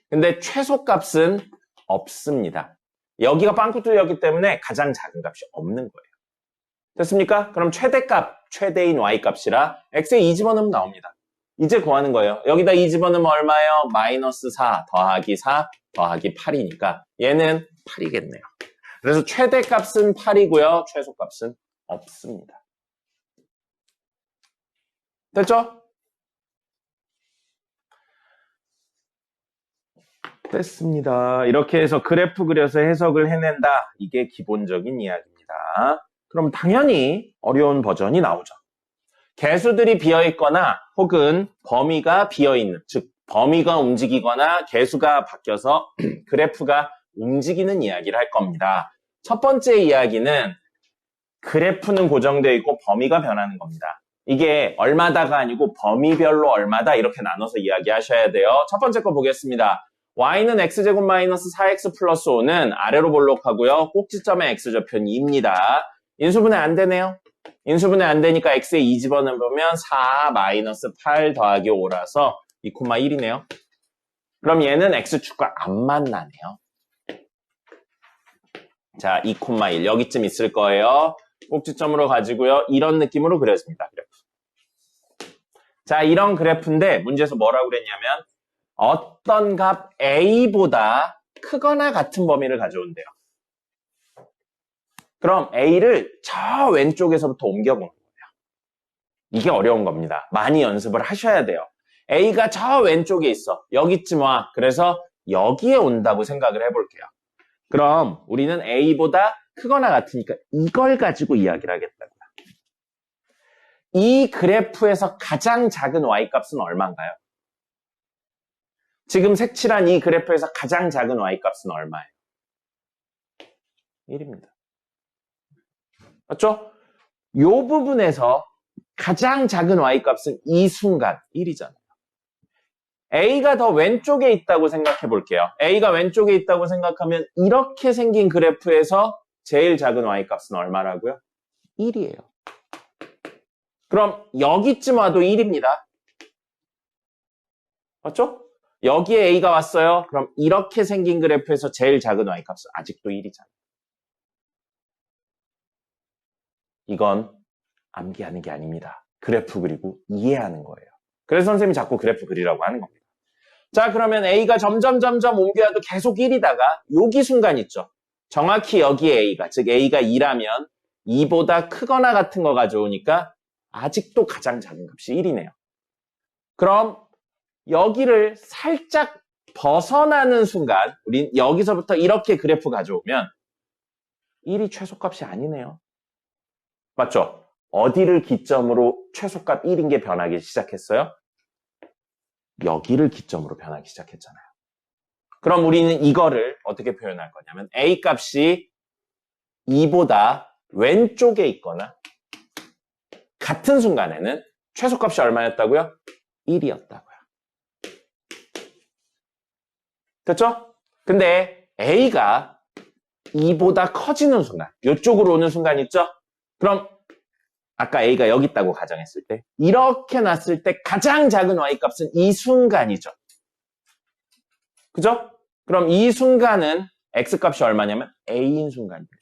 근데 최소값은 없습니다. 여기가 빵꾸뚫렸기 때문에 가장 작은 값이 없는 거예요. 됐습니까? 그럼 최대값, 최대인 y값이라 x에 2 집어넣으면 나옵니다. 이제 구하는 거예요. 여기다 2 집어넣으면 얼마예요? 마이너스 4 더하기 4 더하기 8이니까 얘는 8이겠네요. 그래서 최대값은 8이고요. 최소값은 없습니다. 됐죠? 됐습니다. 이렇게 해서 그래프 그려서 해석을 해낸다. 이게 기본적인 이야기입니다. 그럼 당연히 어려운 버전이 나오죠. 개수들이 비어있거나 혹은 범위가 비어있는, 즉 범위가 움직이거나 개수가 바뀌어서 그래프가 움직이는 이야기를 할 겁니다. 첫 번째 이야기는 그래프는 고정되어 있고 범위가 변하는 겁니다. 이게 얼마다가 아니고 범위별로 얼마다 이렇게 나눠서 이야기하셔야 돼요. 첫 번째 거 보겠습니다. y는 x제곱 마이너스 4x 플러스 5는 아래로 볼록하고요. 꼭지점의 x좌표는 2입니다. 인수분해 안 되네요. 인수분해 안 되니까 x에 2 집어넣으면 4 마이너스 8 더하기 5라서 2,1이네요. 그럼 얘는 x축과 안 만나네요. 자, 2,1 여기쯤 있을 거예요. 꼭지점으로 가지고요. 이런 느낌으로 그려집니다. 그래프. 자, 이런 그래프인데 문제에서 뭐라고 그랬냐면 어떤 값 a보다 크거나 같은 범위를 가져온대요. 그럼 a를 저 왼쪽에서부터 옮겨보는 거예요. 이게 어려운 겁니다. 많이 연습을 하셔야 돼요. a가 저 왼쪽에 있어. 여기쯤 와. 그래서 여기에 온다고 생각을 해볼게요. 그럼 우리는 a보다 크거나 같으니까 이걸 가지고 이야기를 하겠다고요. 이 그래프에서 가장 작은 y값은 얼마인가요? 지금 색칠한 이 그래프에서 가장 작은 y값은 얼마예요? 1입니다. 맞죠? 이 부분에서 가장 작은 y값은 이 순간 1이잖아요. a가 더 왼쪽에 있다고 생각해 볼게요. a가 왼쪽에 있다고 생각하면 이렇게 생긴 그래프에서 제일 작은 y값은 얼마라고요? 1이에요. 그럼 여기쯤 와도 1입니다. 맞죠? 여기에 a가 왔어요. 그럼 이렇게 생긴 그래프에서 제일 작은 y값은 아직도 1이잖아요. 이건 암기하는 게 아닙니다. 그래프 그리고 이해하는 거예요. 그래서 선생님이 자꾸 그래프 그리라고 하는 겁니다. 자, 그러면 a가 점점 옮겨와도 계속 1이다가 여기 순간 있죠. 정확히 여기에 a가, 즉 a가 2라면 2보다 크거나 같은 거 가져오니까 아직도 가장 작은 값이 1이네요. 그럼 여기를 살짝 벗어나는 순간 우린 여기서부터 이렇게 그래프 가져오면 1이 최소값이 아니네요. 맞죠? 어디를 기점으로 최소값 1인 게 변하기 시작했어요? 여기를 기점으로 변하기 시작했잖아요. 그럼 우리는 이거를 어떻게 표현할 거냐면 a 값이 2보다 왼쪽에 있거나 같은 순간에는 최소값이 얼마였다고요? 1이었다고요. 됐죠? 근데 a가 2보다 커지는 순간, 이쪽으로 오는 순간 있죠? 그럼 아까 a가 여기 있다고 가정했을 때 이렇게 놨을 때 가장 작은 y값은 이 순간이죠. 그죠? 그럼 이 순간은 x값이 얼마냐면 a인 순간입니다.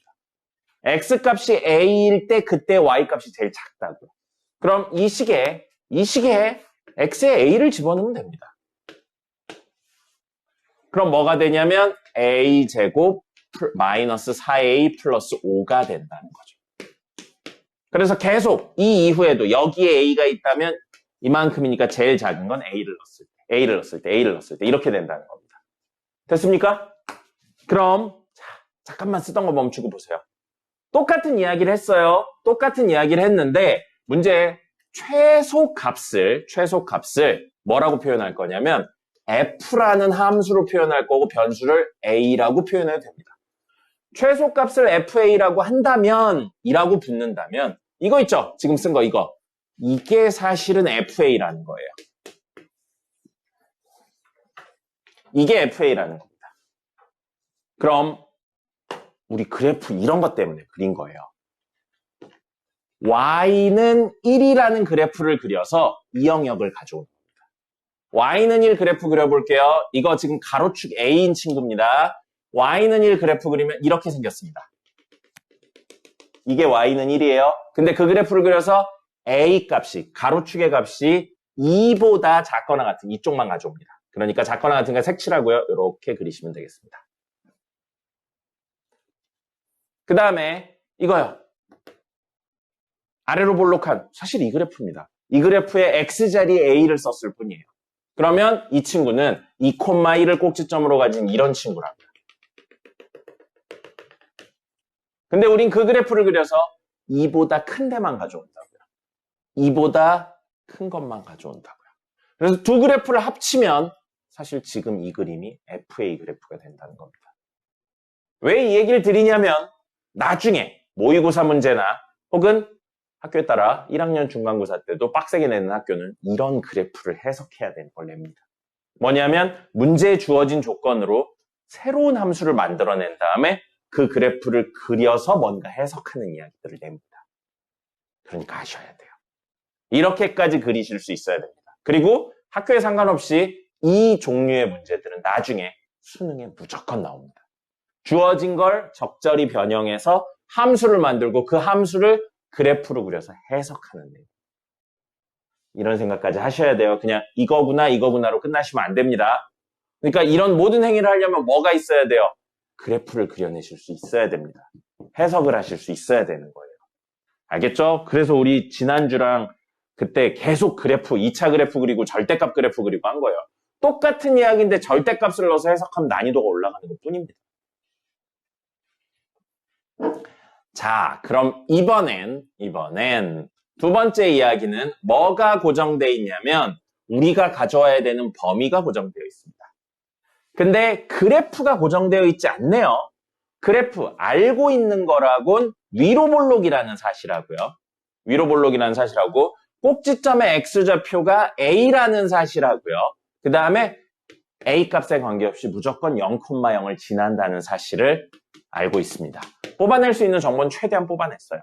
x값이 a일 때 그때 y값이 제일 작다고요. 그럼 이 시계에 x에 a를 집어넣으면 됩니다. 그럼 뭐가 되냐면 a제곱 마이너스 4a 플러스 5가 된다는 거죠. 그래서 계속 이 이후에도 여기에 a가 있다면 이만큼이니까 제일 작은 건 a를 넣었을 때 이렇게 된다는 겁니다. 됐습니까? 그럼 잠깐만 쓰던 거 멈추고 보세요. 똑같은 이야기를 했어요. 똑같은 이야기를 했는데 문제 최소값을 뭐라고 표현할 거냐면 f라는 함수로 표현할 거고 변수를 a라고 표현해도 됩니다. 최소값을 fa라고 한다면 이라고 붙는다면 이거 있죠? 지금 쓴 거 이거. 이게 사실은 fa라는 거예요. 이게 FA라는 겁니다. 그럼 우리 그래프 이런 것 때문에 그린 거예요. Y는 1이라는 그래프를 그려서 이 영역을 가져오는 겁니다. Y는 1 그래프 그려볼게요. 이거 지금 가로축 A인 친구입니다. Y는 1 그래프 그리면 이렇게 생겼습니다. 이게 Y는 1이에요. 근데 그 그래프를 그려서 A 값이, 가로축의 값이 2보다 작거나 같은 이쪽만 가져옵니다. 그러니까 작거나 같은 거 색칠하고요. 이렇게 그리시면 되겠습니다. 그 다음에 이거요. 아래로 볼록한, 사실 이 그래프입니다. 이 그래프에 X자리에 A를 썼을 뿐이에요. 그러면 이 친구는 2,1을 꼭지점으로 가진 이런 친구랍니다. 근데 우린 그 그래프를 그려서 2보다 큰 데만 가져온다고요. 2보다 큰 것만 가져온다고요. 그래서 두 그래프를 합치면 사실 지금 이 그림이 FA 그래프가 된다는 겁니다. 왜 이 얘기를 드리냐면 나중에 모의고사 문제나 혹은 학교에 따라 1학년 중간고사 때도 빡세게 내는 학교는 이런 그래프를 해석해야 되는 걸 냅니다. 뭐냐면 문제에 주어진 조건으로 새로운 함수를 만들어낸 다음에 그 그래프를 그려서 뭔가 해석하는 이야기들을 냅니다. 그러니까 아셔야 돼요. 이렇게까지 그리실 수 있어야 됩니다. 그리고 학교에 상관없이 이 종류의 문제들은 나중에 수능에 무조건 나옵니다. 주어진 걸 적절히 변형해서 함수를 만들고 그 함수를 그래프로 그려서 해석하는 내용. 이런 생각까지 하셔야 돼요. 그냥 이거구나로 끝나시면 안 됩니다. 그러니까 이런 모든 행위를 하려면 뭐가 있어야 돼요? 그래프를 그려내실 수 있어야 됩니다. 해석을 하실 수 있어야 되는 거예요. 알겠죠? 그래서 우리 지난주랑 그때 계속 그래프, 2차 그래프 그리고 절대값 그래프 그리고 한 거예요. 똑같은 이야기인데 절대값을 넣어서 해석하면 난이도가 올라가는 것 뿐입니다. 자, 그럼 이번엔 두 번째 이야기는 뭐가 고정되어 있냐면 우리가 가져와야 되는 범위가 고정되어 있습니다. 근데 그래프가 고정되어 있지 않네요. 그래프 알고 있는 거라곤 위로볼록이라는 사실하고요. 위로볼록이라는 사실하고 꼭지점의 X좌표가 A라는 사실하고요. 그 다음에 A 값에 관계없이 무조건 0,0을 지난다는 사실을 알고 있습니다. 뽑아낼 수 있는 정보는 최대한 뽑아냈어요.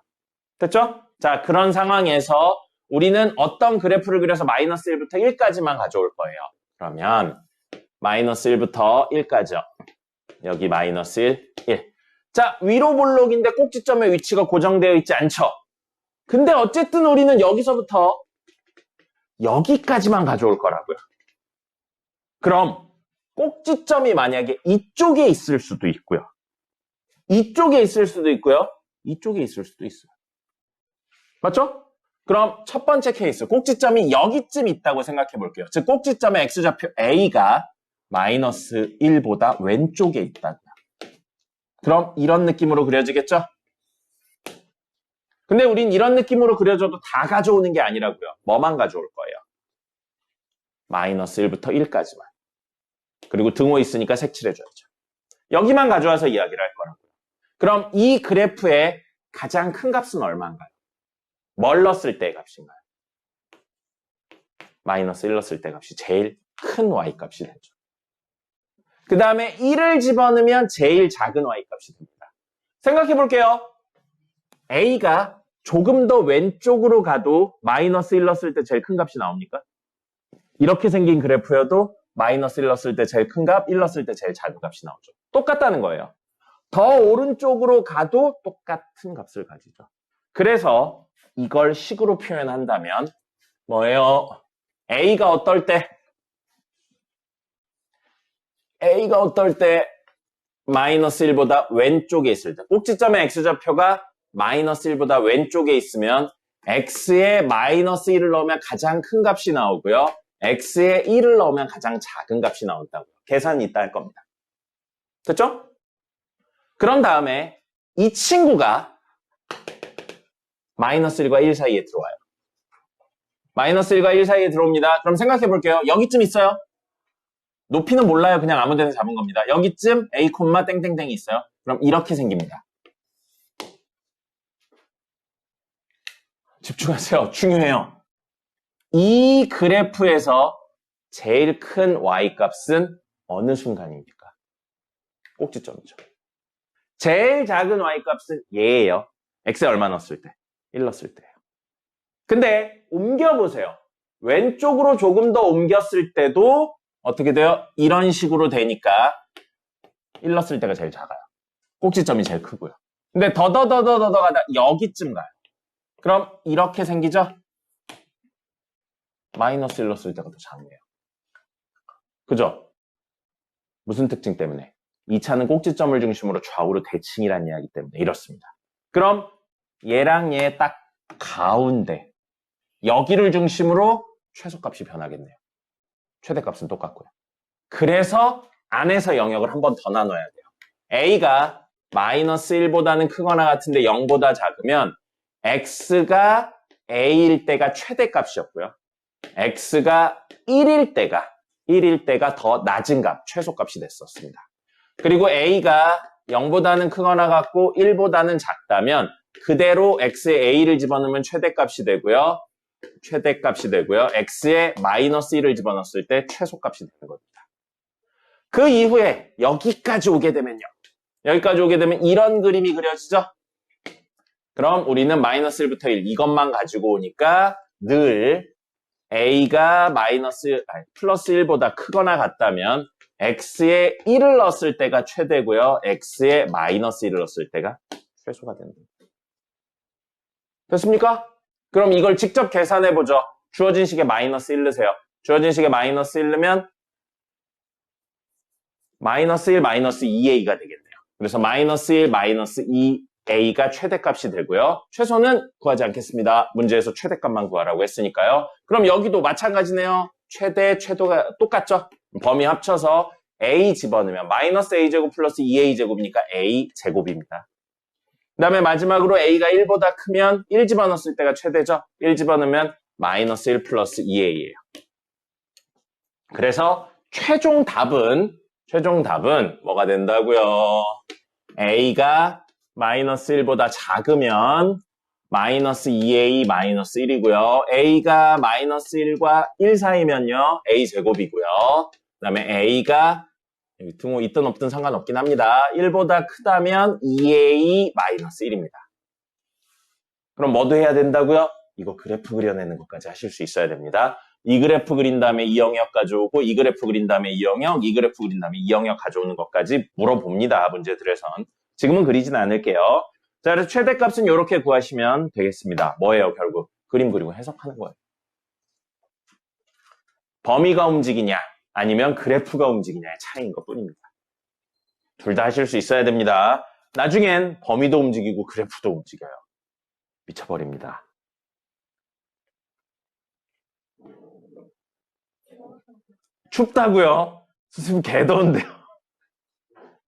됐죠? 자, 그런 상황에서 우리는 어떤 그래프를 그려서 마이너스 1부터 1까지만 가져올 거예요. 그러면 마이너스 1부터 1까지요. 여기 마이너스 1, 1. 자, 위로볼록인데 꼭지점의 위치가 고정되어 있지 않죠? 근데 어쨌든 우리는 여기서부터 여기까지만 가져올 거라고요. 그럼 꼭지점이 만약에 이쪽에 있을 수도 있고요. 이쪽에 있을 수도 있고요. 이쪽에 있을 수도 있어요. 맞죠? 그럼 첫 번째 케이스, 꼭지점이 여기쯤 있다고 생각해 볼게요. 즉, 꼭지점의 X좌표 A가 마이너스 1보다 왼쪽에 있다. 그럼 이런 느낌으로 그려지겠죠? 근데 우린 이런 느낌으로 그려줘도 다 가져오는 게 아니라고요. 뭐만 가져올 거예요? 마이너스 1부터 1까지만. 그리고 등호 있으니까 색칠해줘야죠. 여기만 가져와서 이야기를 할 거라고요. 그럼 이 그래프의 가장 큰 값은 얼마인가요? 뭘 넣었을 때의 값인가요? 마이너스 1 넣었을 때 값이 제일 큰 y값이 되죠. 그 다음에 1을 집어넣으면 제일 작은 y값이 됩니다. 생각해 볼게요. A가 조금 더 왼쪽으로 가도 마이너스 1 넣었을 때 제일 큰 값이 나옵니까? 이렇게 생긴 그래프여도 마이너스 1 넣었을 때 제일 큰 값, 1 넣었을 때 제일 작은 값이 나오죠. 똑같다는 거예요. 더 오른쪽으로 가도 똑같은 값을 가지죠. 그래서 이걸 식으로 표현한다면 뭐예요? A가 어떨 때 마이너스 1보다 왼쪽에 있을 때 꼭지점의 X좌표가 마이너스 1보다 왼쪽에 있으면 X에 마이너스 1을 넣으면 가장 큰 값이 나오고요. X에 1을 넣으면 가장 작은 값이 나온다고요. 계산이 있다 할 겁니다. 됐죠? 그런 다음에 이 친구가 마이너스 1과 1 사이에 들어와요. 마이너스 1과 1 사이에 들어옵니다. 그럼 생각해 볼게요. 여기쯤 있어요. 높이는 몰라요. 그냥 아무 데나 잡은 겁니다. 여기쯤 A, 땡땡땡이 있어요. 그럼 이렇게 생깁니다. 집중하세요. 중요해요. 이 그래프에서 제일 큰 Y값은 어느 순간입니까? 꼭지점이죠. 제일 작은 y값은 얘예요. x에 얼마 넣었을 때? 1 넣었을 때예요. 근데 옮겨보세요. 왼쪽으로 조금 더 옮겼을 때도 어떻게 돼요? 이런 식으로 되니까 1 넣었을 때가 제일 작아요. 꼭지점이 제일 크고요. 근데 더더 가다 여기쯤 가요. 그럼 이렇게 생기죠? 마이너스 1 넣었을 때가 더 작네요. 그죠? 무슨 특징 때문에? 이 차는 꼭지점을 중심으로 좌우로 대칭이라는 이야기 때문에 이렇습니다. 그럼 얘랑 얘 딱 가운데 여기를 중심으로 최소값이 변하겠네요. 최대값은 똑같고요. 그래서 안에서 영역을 한 번 더 나눠야 돼요. a가 마이너스 1보다는 크거나 같은데 0보다 작으면 x가 a일 때가 최대값이었고요. x가 1일 때가 더 낮은 값, 최소값이 됐었습니다. 그리고 a가 0보다는 크거나 같고 1보다는 작다면 그대로 x에 a를 집어넣으면 최대값이 되고요. x에 마이너스 1을 집어넣었을 때 최소값이 되는 겁니다. 그 이후에 여기까지 오게 되면 이런 그림이 그려지죠? 그럼 우리는 마이너스 1부터 1 이것만 가지고 오니까 늘 a가 플러스 1보다 크거나 같다면 x에 1을 넣었을 때가 최대고요. x에 마이너스 1을 넣었을 때가 최소가 됩니다. 됐습니까? 그럼 이걸 직접 계산해보죠. 주어진 식에 마이너스 1 넣으세요. 주어진 식에 마이너스 1 넣으면 마이너스 1, 마이너스 2a가 되겠네요. 그래서 마이너스 1, 마이너스 2a가 최대값이 되고요. 최소는 구하지 않겠습니다. 문제에서 최대값만 구하라고 했으니까요. 그럼 여기도 마찬가지네요. 최대, 최소가 똑같죠? 범위 합쳐서 a 집어넣으면 마이너스 a제곱 플러스 2a제곱이니까 a제곱입니다. 그 다음에 마지막으로 a가 1보다 크면 1 집어넣었을 때가 최대죠? 1 집어넣으면 마이너스 1 플러스 2a예요. 그래서 최종 답은 뭐가 된다고요? a가 마이너스 1보다 작으면 마이너스 2a 마이너스 1이고요. a가 마이너스 1과 1 사이면요. a제곱이고요. 그 다음에 a가 등호 있든 없든 상관없긴 합니다. 1보다 크다면 2a 마이너스 1입니다. 그럼 뭐도 해야 된다고요? 이거 그래프 그려내는 것까지 하실 수 있어야 됩니다. 이 그래프 그린 다음에 이 영역 가져오고 이 그래프 그린 다음에 이 영역, 이 그래프 그린 다음에 이 영역 가져오는 것까지 물어봅니다. 문제들에선. 지금은 그리진 않을게요. 자, 그래서 최대값은 이렇게 구하시면 되겠습니다. 뭐예요, 결국? 그림 그리고 해석하는 거예요. 범위가 움직이냐 아니면 그래프가 움직이냐의 차이인 것뿐입니다. 둘 다 하실 수 있어야 됩니다. 나중엔 범위도 움직이고 그래프도 움직여요. 미쳐버립니다. 춥다고요? 선생님 개더운데요.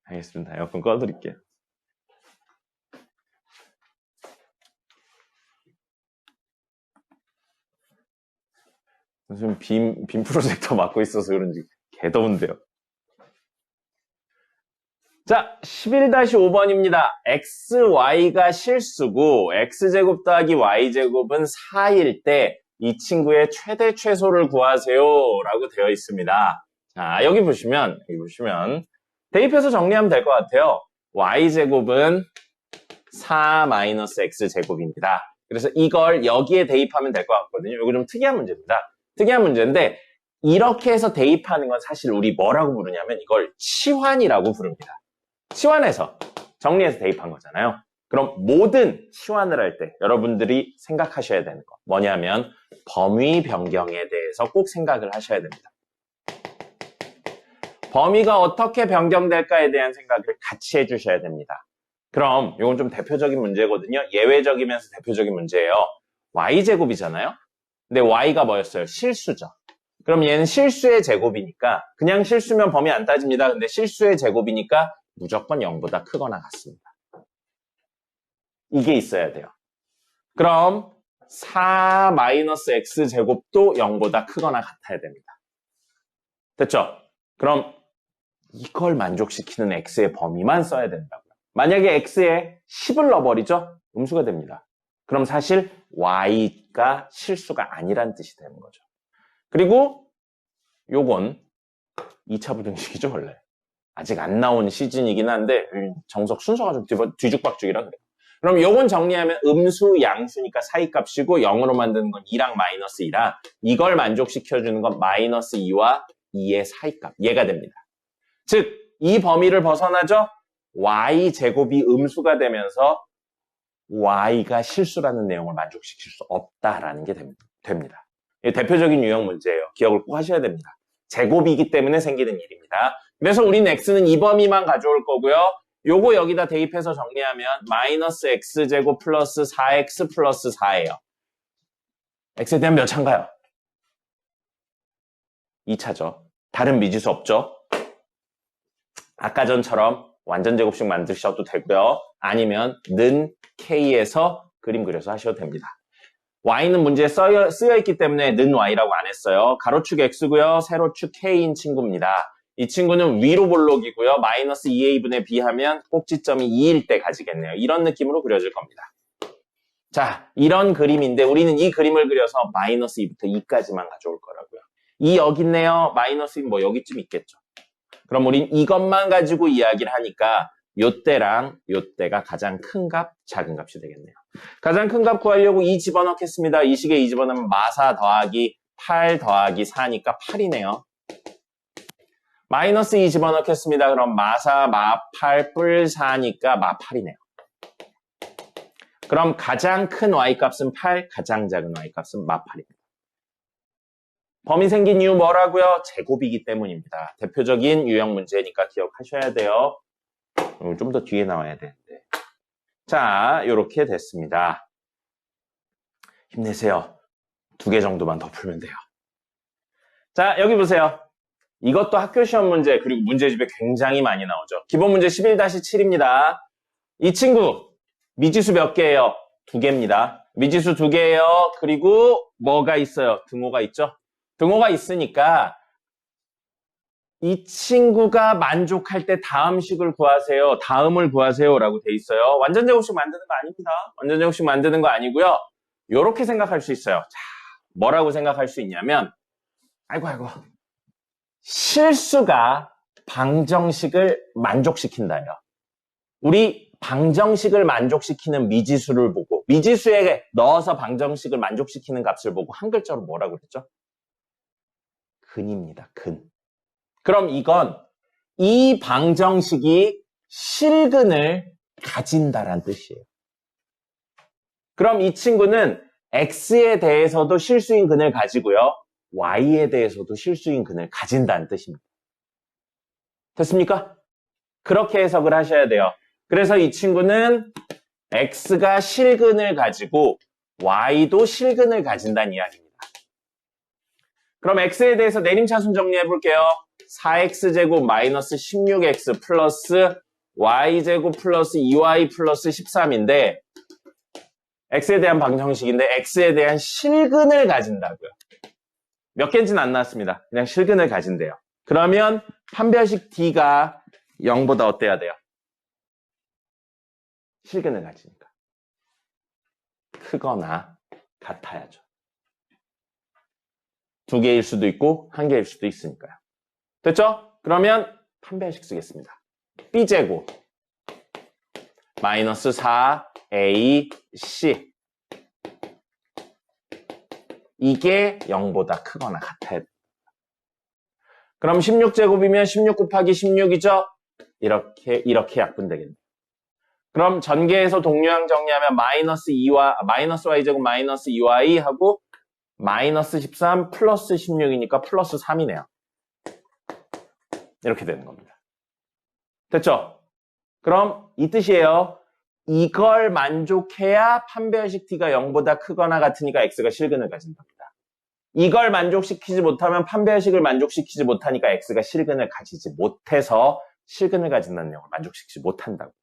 알겠습니다. 에어컨 꺼드릴게요. 선생님 빔 프로젝터 맡고 있어서 그런지 개더운데요. 자, 11-5번입니다. xy가 실수고 x제곱 더하기 y제곱은 4일 때 이 친구의 최대 최소를 구하세요 라고 되어 있습니다. 자, 여기 보시면 대입해서 정리하면 될 것 같아요. y제곱은 4-x제곱입니다. 그래서 이걸 여기에 대입하면 될 것 같거든요. 이거 좀 특이한 문제입니다. 특이한 문제인데 이렇게 해서 대입하는 건 사실 우리 뭐라고 부르냐면 이걸 치환이라고 부릅니다. 치환해서 정리해서 대입한 거잖아요. 그럼 모든 치환을 할 때 여러분들이 생각하셔야 되는 거 뭐냐면 범위 변경에 대해서 꼭 생각을 하셔야 됩니다. 범위가 어떻게 변경될까에 대한 생각을 같이 해주셔야 됩니다. 그럼 이건 좀 대표적인 문제거든요. 예외적이면서 대표적인 문제예요. y제곱이잖아요. 근데 y가 뭐였어요? 실수죠. 그럼 얘는 실수의 제곱이니까 그냥 실수면 범위 안 따집니다. 근데 실수의 제곱이니까 무조건 0보다 크거나 같습니다. 이게 있어야 돼요. 그럼 4-x제곱도 0보다 크거나 같아야 됩니다. 됐죠? 그럼 이걸 만족시키는 x의 범위만 써야 된다고요. 만약에 x에 10을 넣어버리죠? 음수가 됩니다. 그럼 사실 y가 실수가 아니란 뜻이 되는 거죠. 그리고 요건 2차 부등식이죠, 원래. 아직 안 나온 시즌이긴 한데 정석 순서가 좀 뒤죽박죽이라 그래요. 그럼 요건 정리하면 음수, 양수니까 사이값이고 0으로 만드는 건 2랑 마이너스 2라 이걸 만족시켜주는 건 마이너스 2와 2의 사이값. 얘가 됩니다. 즉, 이 범위를 벗어나죠? y제곱이 음수가 되면서 y가 실수라는 내용을 만족시킬 수 없다라는 게 됩니다. 이게 대표적인 유형 문제예요. 기억을 꼭 하셔야 됩니다. 제곱이기 때문에 생기는 일입니다. 그래서 우린 x는 이 범위만 가져올 거고요. 요거 여기다 대입해서 정리하면 마이너스 x제곱 플러스 4x 플러스 4예요. x에 대한 몇 차인가요? 2차죠. 다른 미지수 없죠? 아까 전처럼 완전 제곱식 만드셔도 되고요. 아니면 는 k에서 그림 그려서 하셔도 됩니다. y는 문제에 쓰여있기 때문에 는 y라고 안 했어요. 가로축 x고요. 세로축 k인 친구입니다. 이 친구는 위로 볼록이고요. 마이너스 2a분의 b 하면 꼭지점이 2일 때 가지겠네요. 이런 느낌으로 그려질 겁니다. 자, 이런 그림인데 우리는 이 그림을 그려서 마이너스 2부터 2까지만 가져올 거라고요. 2 여기 있네요. 마이너스 2 뭐 여기쯤 있겠죠. 그럼 우린 이것만 가지고 이야기를 하니까 요때랑 요때가 가장 큰 값, 작은 값이 되겠네요. 가장 큰 값 구하려고 2 집어넣겠습니다. 이 식에 2 집어넣으면 마4 더하기 8 더하기 4니까 8이네요. 마이너스 2 집어넣겠습니다. 그럼 마4, 마8, 뿔 4니까 마8이네요. 그럼 가장 큰 y값은 8, 가장 작은 y값은 마8입니다. 범위 생긴 이유 뭐라고요? 제곱이기 때문입니다. 대표적인 유형 문제니까 기억하셔야 돼요. 좀 더 뒤에 나와야 되는데. 자, 이렇게 됐습니다. 힘내세요. 2개 정도만 더 풀면 돼요. 자, 여기 보세요. 이것도 학교 시험 문제 그리고 문제집에 굉장히 많이 나오죠. 기본 문제 11-7입니다. 이 친구 미지수 몇 개예요? 2개입니다. 미지수 2개예요. 그리고 뭐가 있어요? 등호가 있죠? 등호가 있으니까 이 친구가 만족할 때 다음 식을 구하세요. 다음을 구하세요 라고 돼 있어요. 완전 제곱식 만드는 거 아닙니다. 완전 제곱식 만드는 거 아니고요. 이렇게 생각할 수 있어요. 자, 뭐라고 생각할 수 있냐면 아이고 실수가 방정식을 만족시킨다요. 우리 방정식을 만족시키는 미지수를 보고 미지수에 넣어서 방정식을 만족시키는 값을 보고 한 글자로 뭐라고 그랬죠? 근입니다. 근. 그럼 이건 이 방정식이 실근을 가진다란 뜻이에요. 그럼 이 친구는 x에 대해서도 실수인 근을 가지고요. y에 대해서도 실수인 근을 가진다는 뜻입니다. 됐습니까? 그렇게 해석을 하셔야 돼요. 그래서 이 친구는 x가 실근을 가지고 y도 실근을 가진다는 이야기입니다. 그럼 x에 대해서 내림차순 정리해 볼게요. 4x제곱 마이너스 16x 플러스 y제곱 플러스 2y 플러스 13인데 x에 대한 방정식인데 x에 대한 실근을 가진다고요. 몇 개인지는 안 나왔습니다. 그냥 실근을 가진대요. 그러면 판별식 d가 0보다 어때야 돼요? 실근을 가지니까. 크거나 같아야죠. 2개일 수도 있고 1개일 수도 있으니까요. 됐죠? 그러면 판별식 쓰겠습니다. b제곱 마이너스 4ac 이게 0보다 크거나 같아야 됩니다. 그럼 16제곱이면 16 곱하기 16이죠? 이렇게 약분되겠네요. 그럼 전개해서 동류항 정리하면 마이너스 y제곱 마이너스 2y 하고 마이너스 13 플러스 16이니까 플러스 3이네요. 이렇게 되는 겁니다. 됐죠? 그럼 이 뜻이에요. 이걸 만족해야 판별식 t가 0보다 크거나 같으니까 x가 실근을 가진답니다. 이걸 만족시키지 못하면 판별식을 만족시키지 못하니까 x가 실근을 가지지 못해서 실근을 가진다는 내용을 만족시키지 못한다고요.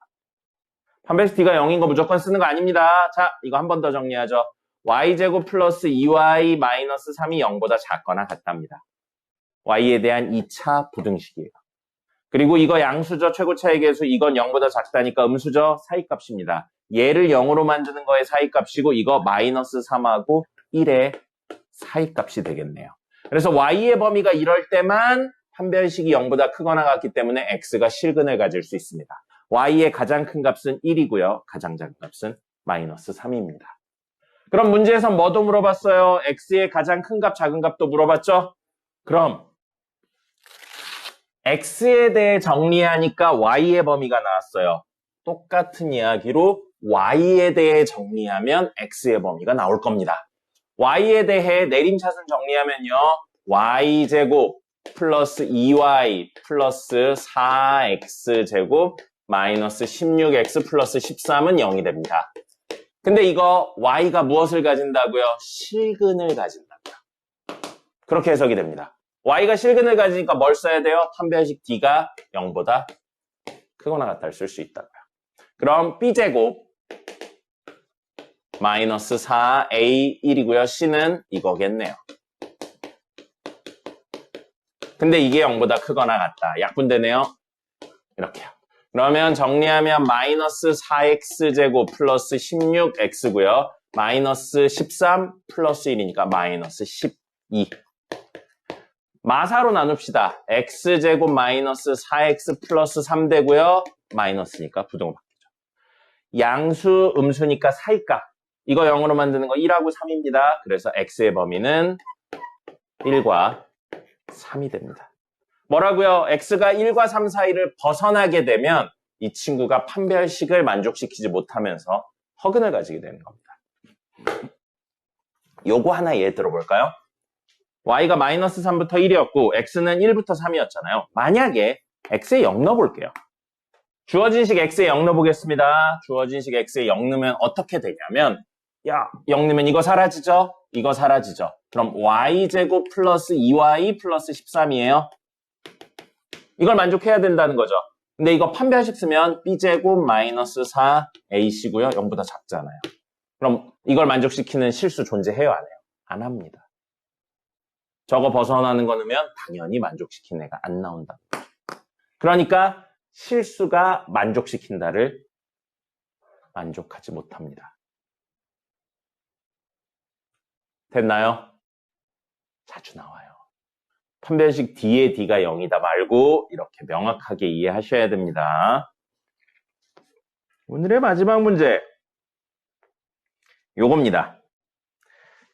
판별식 t가 0인 거 무조건 쓰는 거 아닙니다. 자, 이거 한 번 더 정리하죠. y제곱 플러스 2y 마이너스 3이 0보다 작거나 같답니다. y에 대한 2차 부등식이에요. 그리고 이거 양수죠. 최고차의 계수. 이건 0보다 작다니까 음수죠. 사이값입니다. 얘를 0으로 만드는 거의 사이값이고 이거 마이너스 3하고 1의 사이값이 되겠네요. 그래서 y의 범위가 이럴 때만 판별식이 0보다 크거나 같기 때문에 x가 실근을 가질 수 있습니다. y의 가장 큰 값은 1이고요. 가장 작은 값은 마이너스 3입니다. 그럼 문제에서 뭐도 물어봤어요? x의 가장 큰 값, 작은 값도 물어봤죠? 그럼 x에 대해 정리하니까 y의 범위가 나왔어요. 똑같은 이야기로 y에 대해 정리하면 x의 범위가 나올 겁니다. y에 대해 내림차순 정리하면요. y제곱 플러스 2y 플러스 4x제곱 마이너스 16x 플러스 13은 0이 됩니다. 근데 이거 y가 무엇을 가진다고요? 실근을 가진다고요. 그렇게 해석이 됩니다. y가 실근을 가지니까 뭘 써야 돼요? 판별식 d가 0보다 크거나 같다를 쓸 수 있다고요. 그럼 b제곱 마이너스 4a1이고요. c는 이거겠네요. 근데 이게 0보다 크거나 같다. 약분되네요. 이렇게요. 그러면 정리하면 마이너스 4x제곱 플러스 16x고요. 마이너스 13 플러스 1이니까 마이너스 12. 마사로 나눕시다. x제곱 마이너스 4x 플러스 3 되고요. 마이너스니까 부동으로 바뀌죠. 양수, 음수니까 사이값. 이거 0으로 만드는 거 1하고 3입니다. 그래서 x의 범위는 1과 3이 됩니다. 뭐라고요? x가 1과 3 사이를 벗어나게 되면 이 친구가 판별식을 만족시키지 못하면서 허근을 가지게 되는 겁니다. 요거 하나 예를 들어볼까요? y가 마이너스 3부터 1이었고 x는 1부터 3이었잖아요. 만약에 x에 0 넣어볼게요. 주어진 식 x에 0 넣어보겠습니다. 주어진 식 x에 0 넣으면 어떻게 되냐면 0 넣으면 이거 사라지죠? 이거 사라지죠. 그럼 y제곱 플러스 2y 플러스 13이에요. 이걸 만족해야 된다는 거죠. 근데 이거 판별식 쓰면 b제곱 마이너스 4ac고요. 0보다 작잖아요. 그럼 이걸 만족시키는 실수 존재해요? 안 해요? 안 합니다. 저거 벗어나는 거 넣으면 당연히 만족시킨 애가 안 나온다. 그러니까 실수가 만족시킨다를 만족하지 못합니다. 됐나요? 자주 나와요. 판별식 D의 D가 0이다 말고 이렇게 명확하게 이해하셔야 됩니다. 오늘의 마지막 문제. 요겁니다.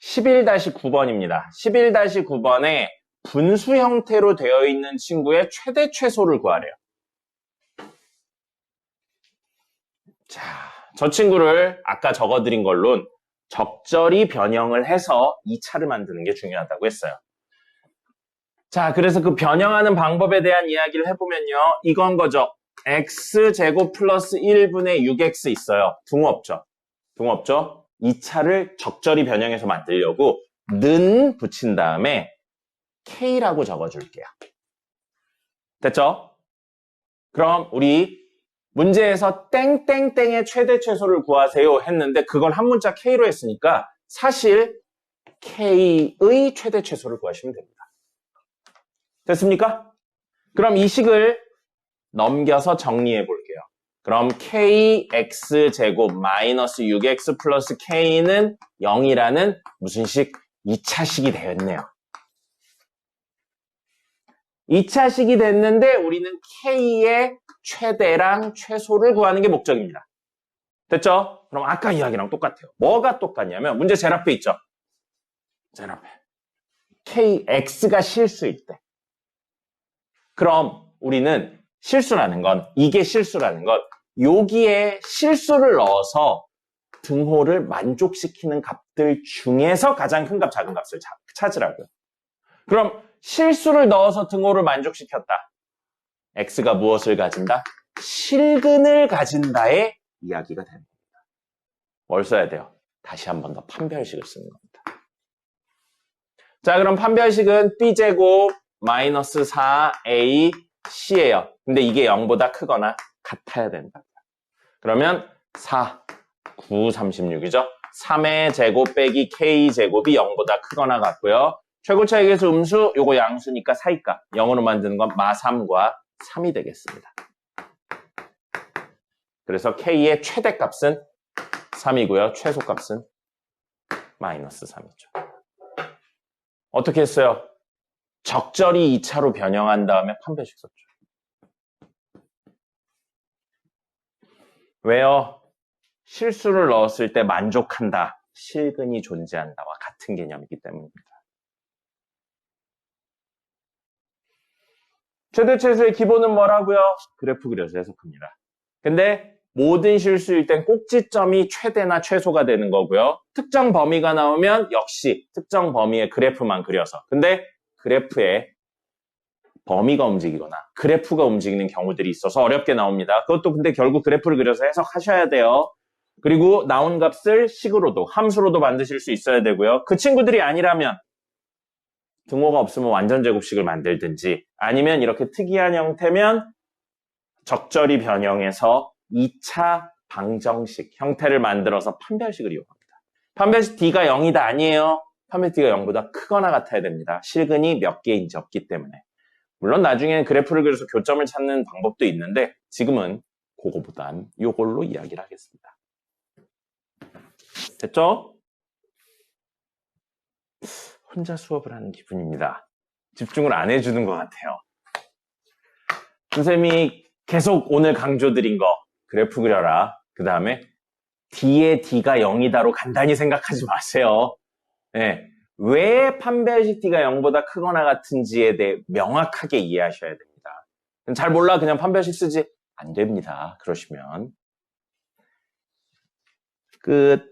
11-9번입니다. 11-9번에 분수 형태로 되어 있는 친구의 최대 최소를 구하래요. 자, 저 친구를 아까 적어드린 걸로 적절히 변형을 해서 2차를 만드는 게 중요하다고 했어요. 자, 그래서 그 변형하는 방법에 대한 이야기를 해보면요. 이건 거죠. x제곱 플러스 1분의 6x 있어요. 등 없죠. 등 없죠? 2차를 적절히 변형해서 만들려고 는 붙인 다음에 k라고 적어줄게요. 됐죠? 그럼 우리 문제에서 땡땡땡의 최대 최소를 구하세요 했는데 그걸 한 문자 k로 했으니까 사실 k의 최대 최소를 구하시면 됩니다. 됐습니까? 그럼 이 식을 넘겨서 정리해 볼게요. 그럼 kx제곱 마이너스 6x 플러스 k는 0이라는 무슨 식? 2차식이 되었네요. 2차식이 됐는데 우리는 k의 최대랑 최소를 구하는 게 목적입니다. 됐죠? 그럼 아까 이야기랑 똑같아요. 뭐가 똑같냐면 문제 제일 앞에 있죠? 제일 앞에. kx가 실수일 때. 그럼 우리는 실수라는 건, 이게 실수라는 건 여기에 실수를 넣어서 등호를 만족시키는 값들 중에서 가장 큰 값, 작은 값을 찾으라고요. 그럼 실수를 넣어서 등호를 만족시켰다. x가 무엇을 가진다? 실근을 가진다의 이야기가 됩니다. 뭘 써야 돼요? 다시 한 번 더 판별식을 쓰는 겁니다. 자, 그럼 판별식은 b제곱 마이너스 4ac예요. 근데 이게 0보다 크거나 같아야 된다. 그러면 4, 9, 36이죠. 3의 제곱 빼기 k제곱이 0보다 크거나 같고요. 최고차익에서 음수, 요거 양수니까 사이값. 0으로 만드는 건 마3과 3이 되겠습니다. 그래서 k의 최대값은 3이고요. 최소값은 마이너스 3이죠. 어떻게 했어요? 적절히 2차로 변형한 다음에 판별식 썼죠. 왜요? 실수를 넣었을 때 만족한다, 실근이 존재한다와 같은 개념이기 때문입니다. 최대 최소의 기본은 뭐라고요? 그래프 그려서 해석합니다. 근데 모든 실수일 땐 꼭지점이 최대나 최소가 되는 거고요. 특정 범위가 나오면 역시 특정 범위의 그래프만 그려서. 근데 그래프에 범위가 움직이거나 그래프가 움직이는 경우들이 있어서 어렵게 나옵니다. 그것도 근데 결국 그래프를 그려서 해석하셔야 돼요. 그리고 나온 값을 식으로도 함수로도 만드실 수 있어야 되고요. 그 친구들이 아니라면 등호가 없으면 완전 제곱식을 만들든지 아니면 이렇게 특이한 형태면 적절히 변형해서 2차 방정식 형태를 만들어서 판별식을 이용합니다. 판별식 D가 0이다 아니에요. 판별식 D가 0보다 크거나 같아야 됩니다. 실근이 몇 개인지 없기 때문에. 물론 나중에는 그래프를 그려서 교점을 찾는 방법도 있는데 지금은 그거보단 이걸로 이야기를 하겠습니다. 됐죠? 혼자 수업을 하는 기분입니다. 집중을 안 해주는 것 같아요. 선생님이 계속 오늘 강조드린 거 그래프 그려라. 그 다음에 D의 D가 0이다로 간단히 생각하지 마세요. 네. 왜 판별식 D가 0보다 크거나 같은지에 대해 명확하게 이해하셔야 됩니다. 잘 몰라 그냥 판별식 쓰지 안 됩니다. 그러시면 끝.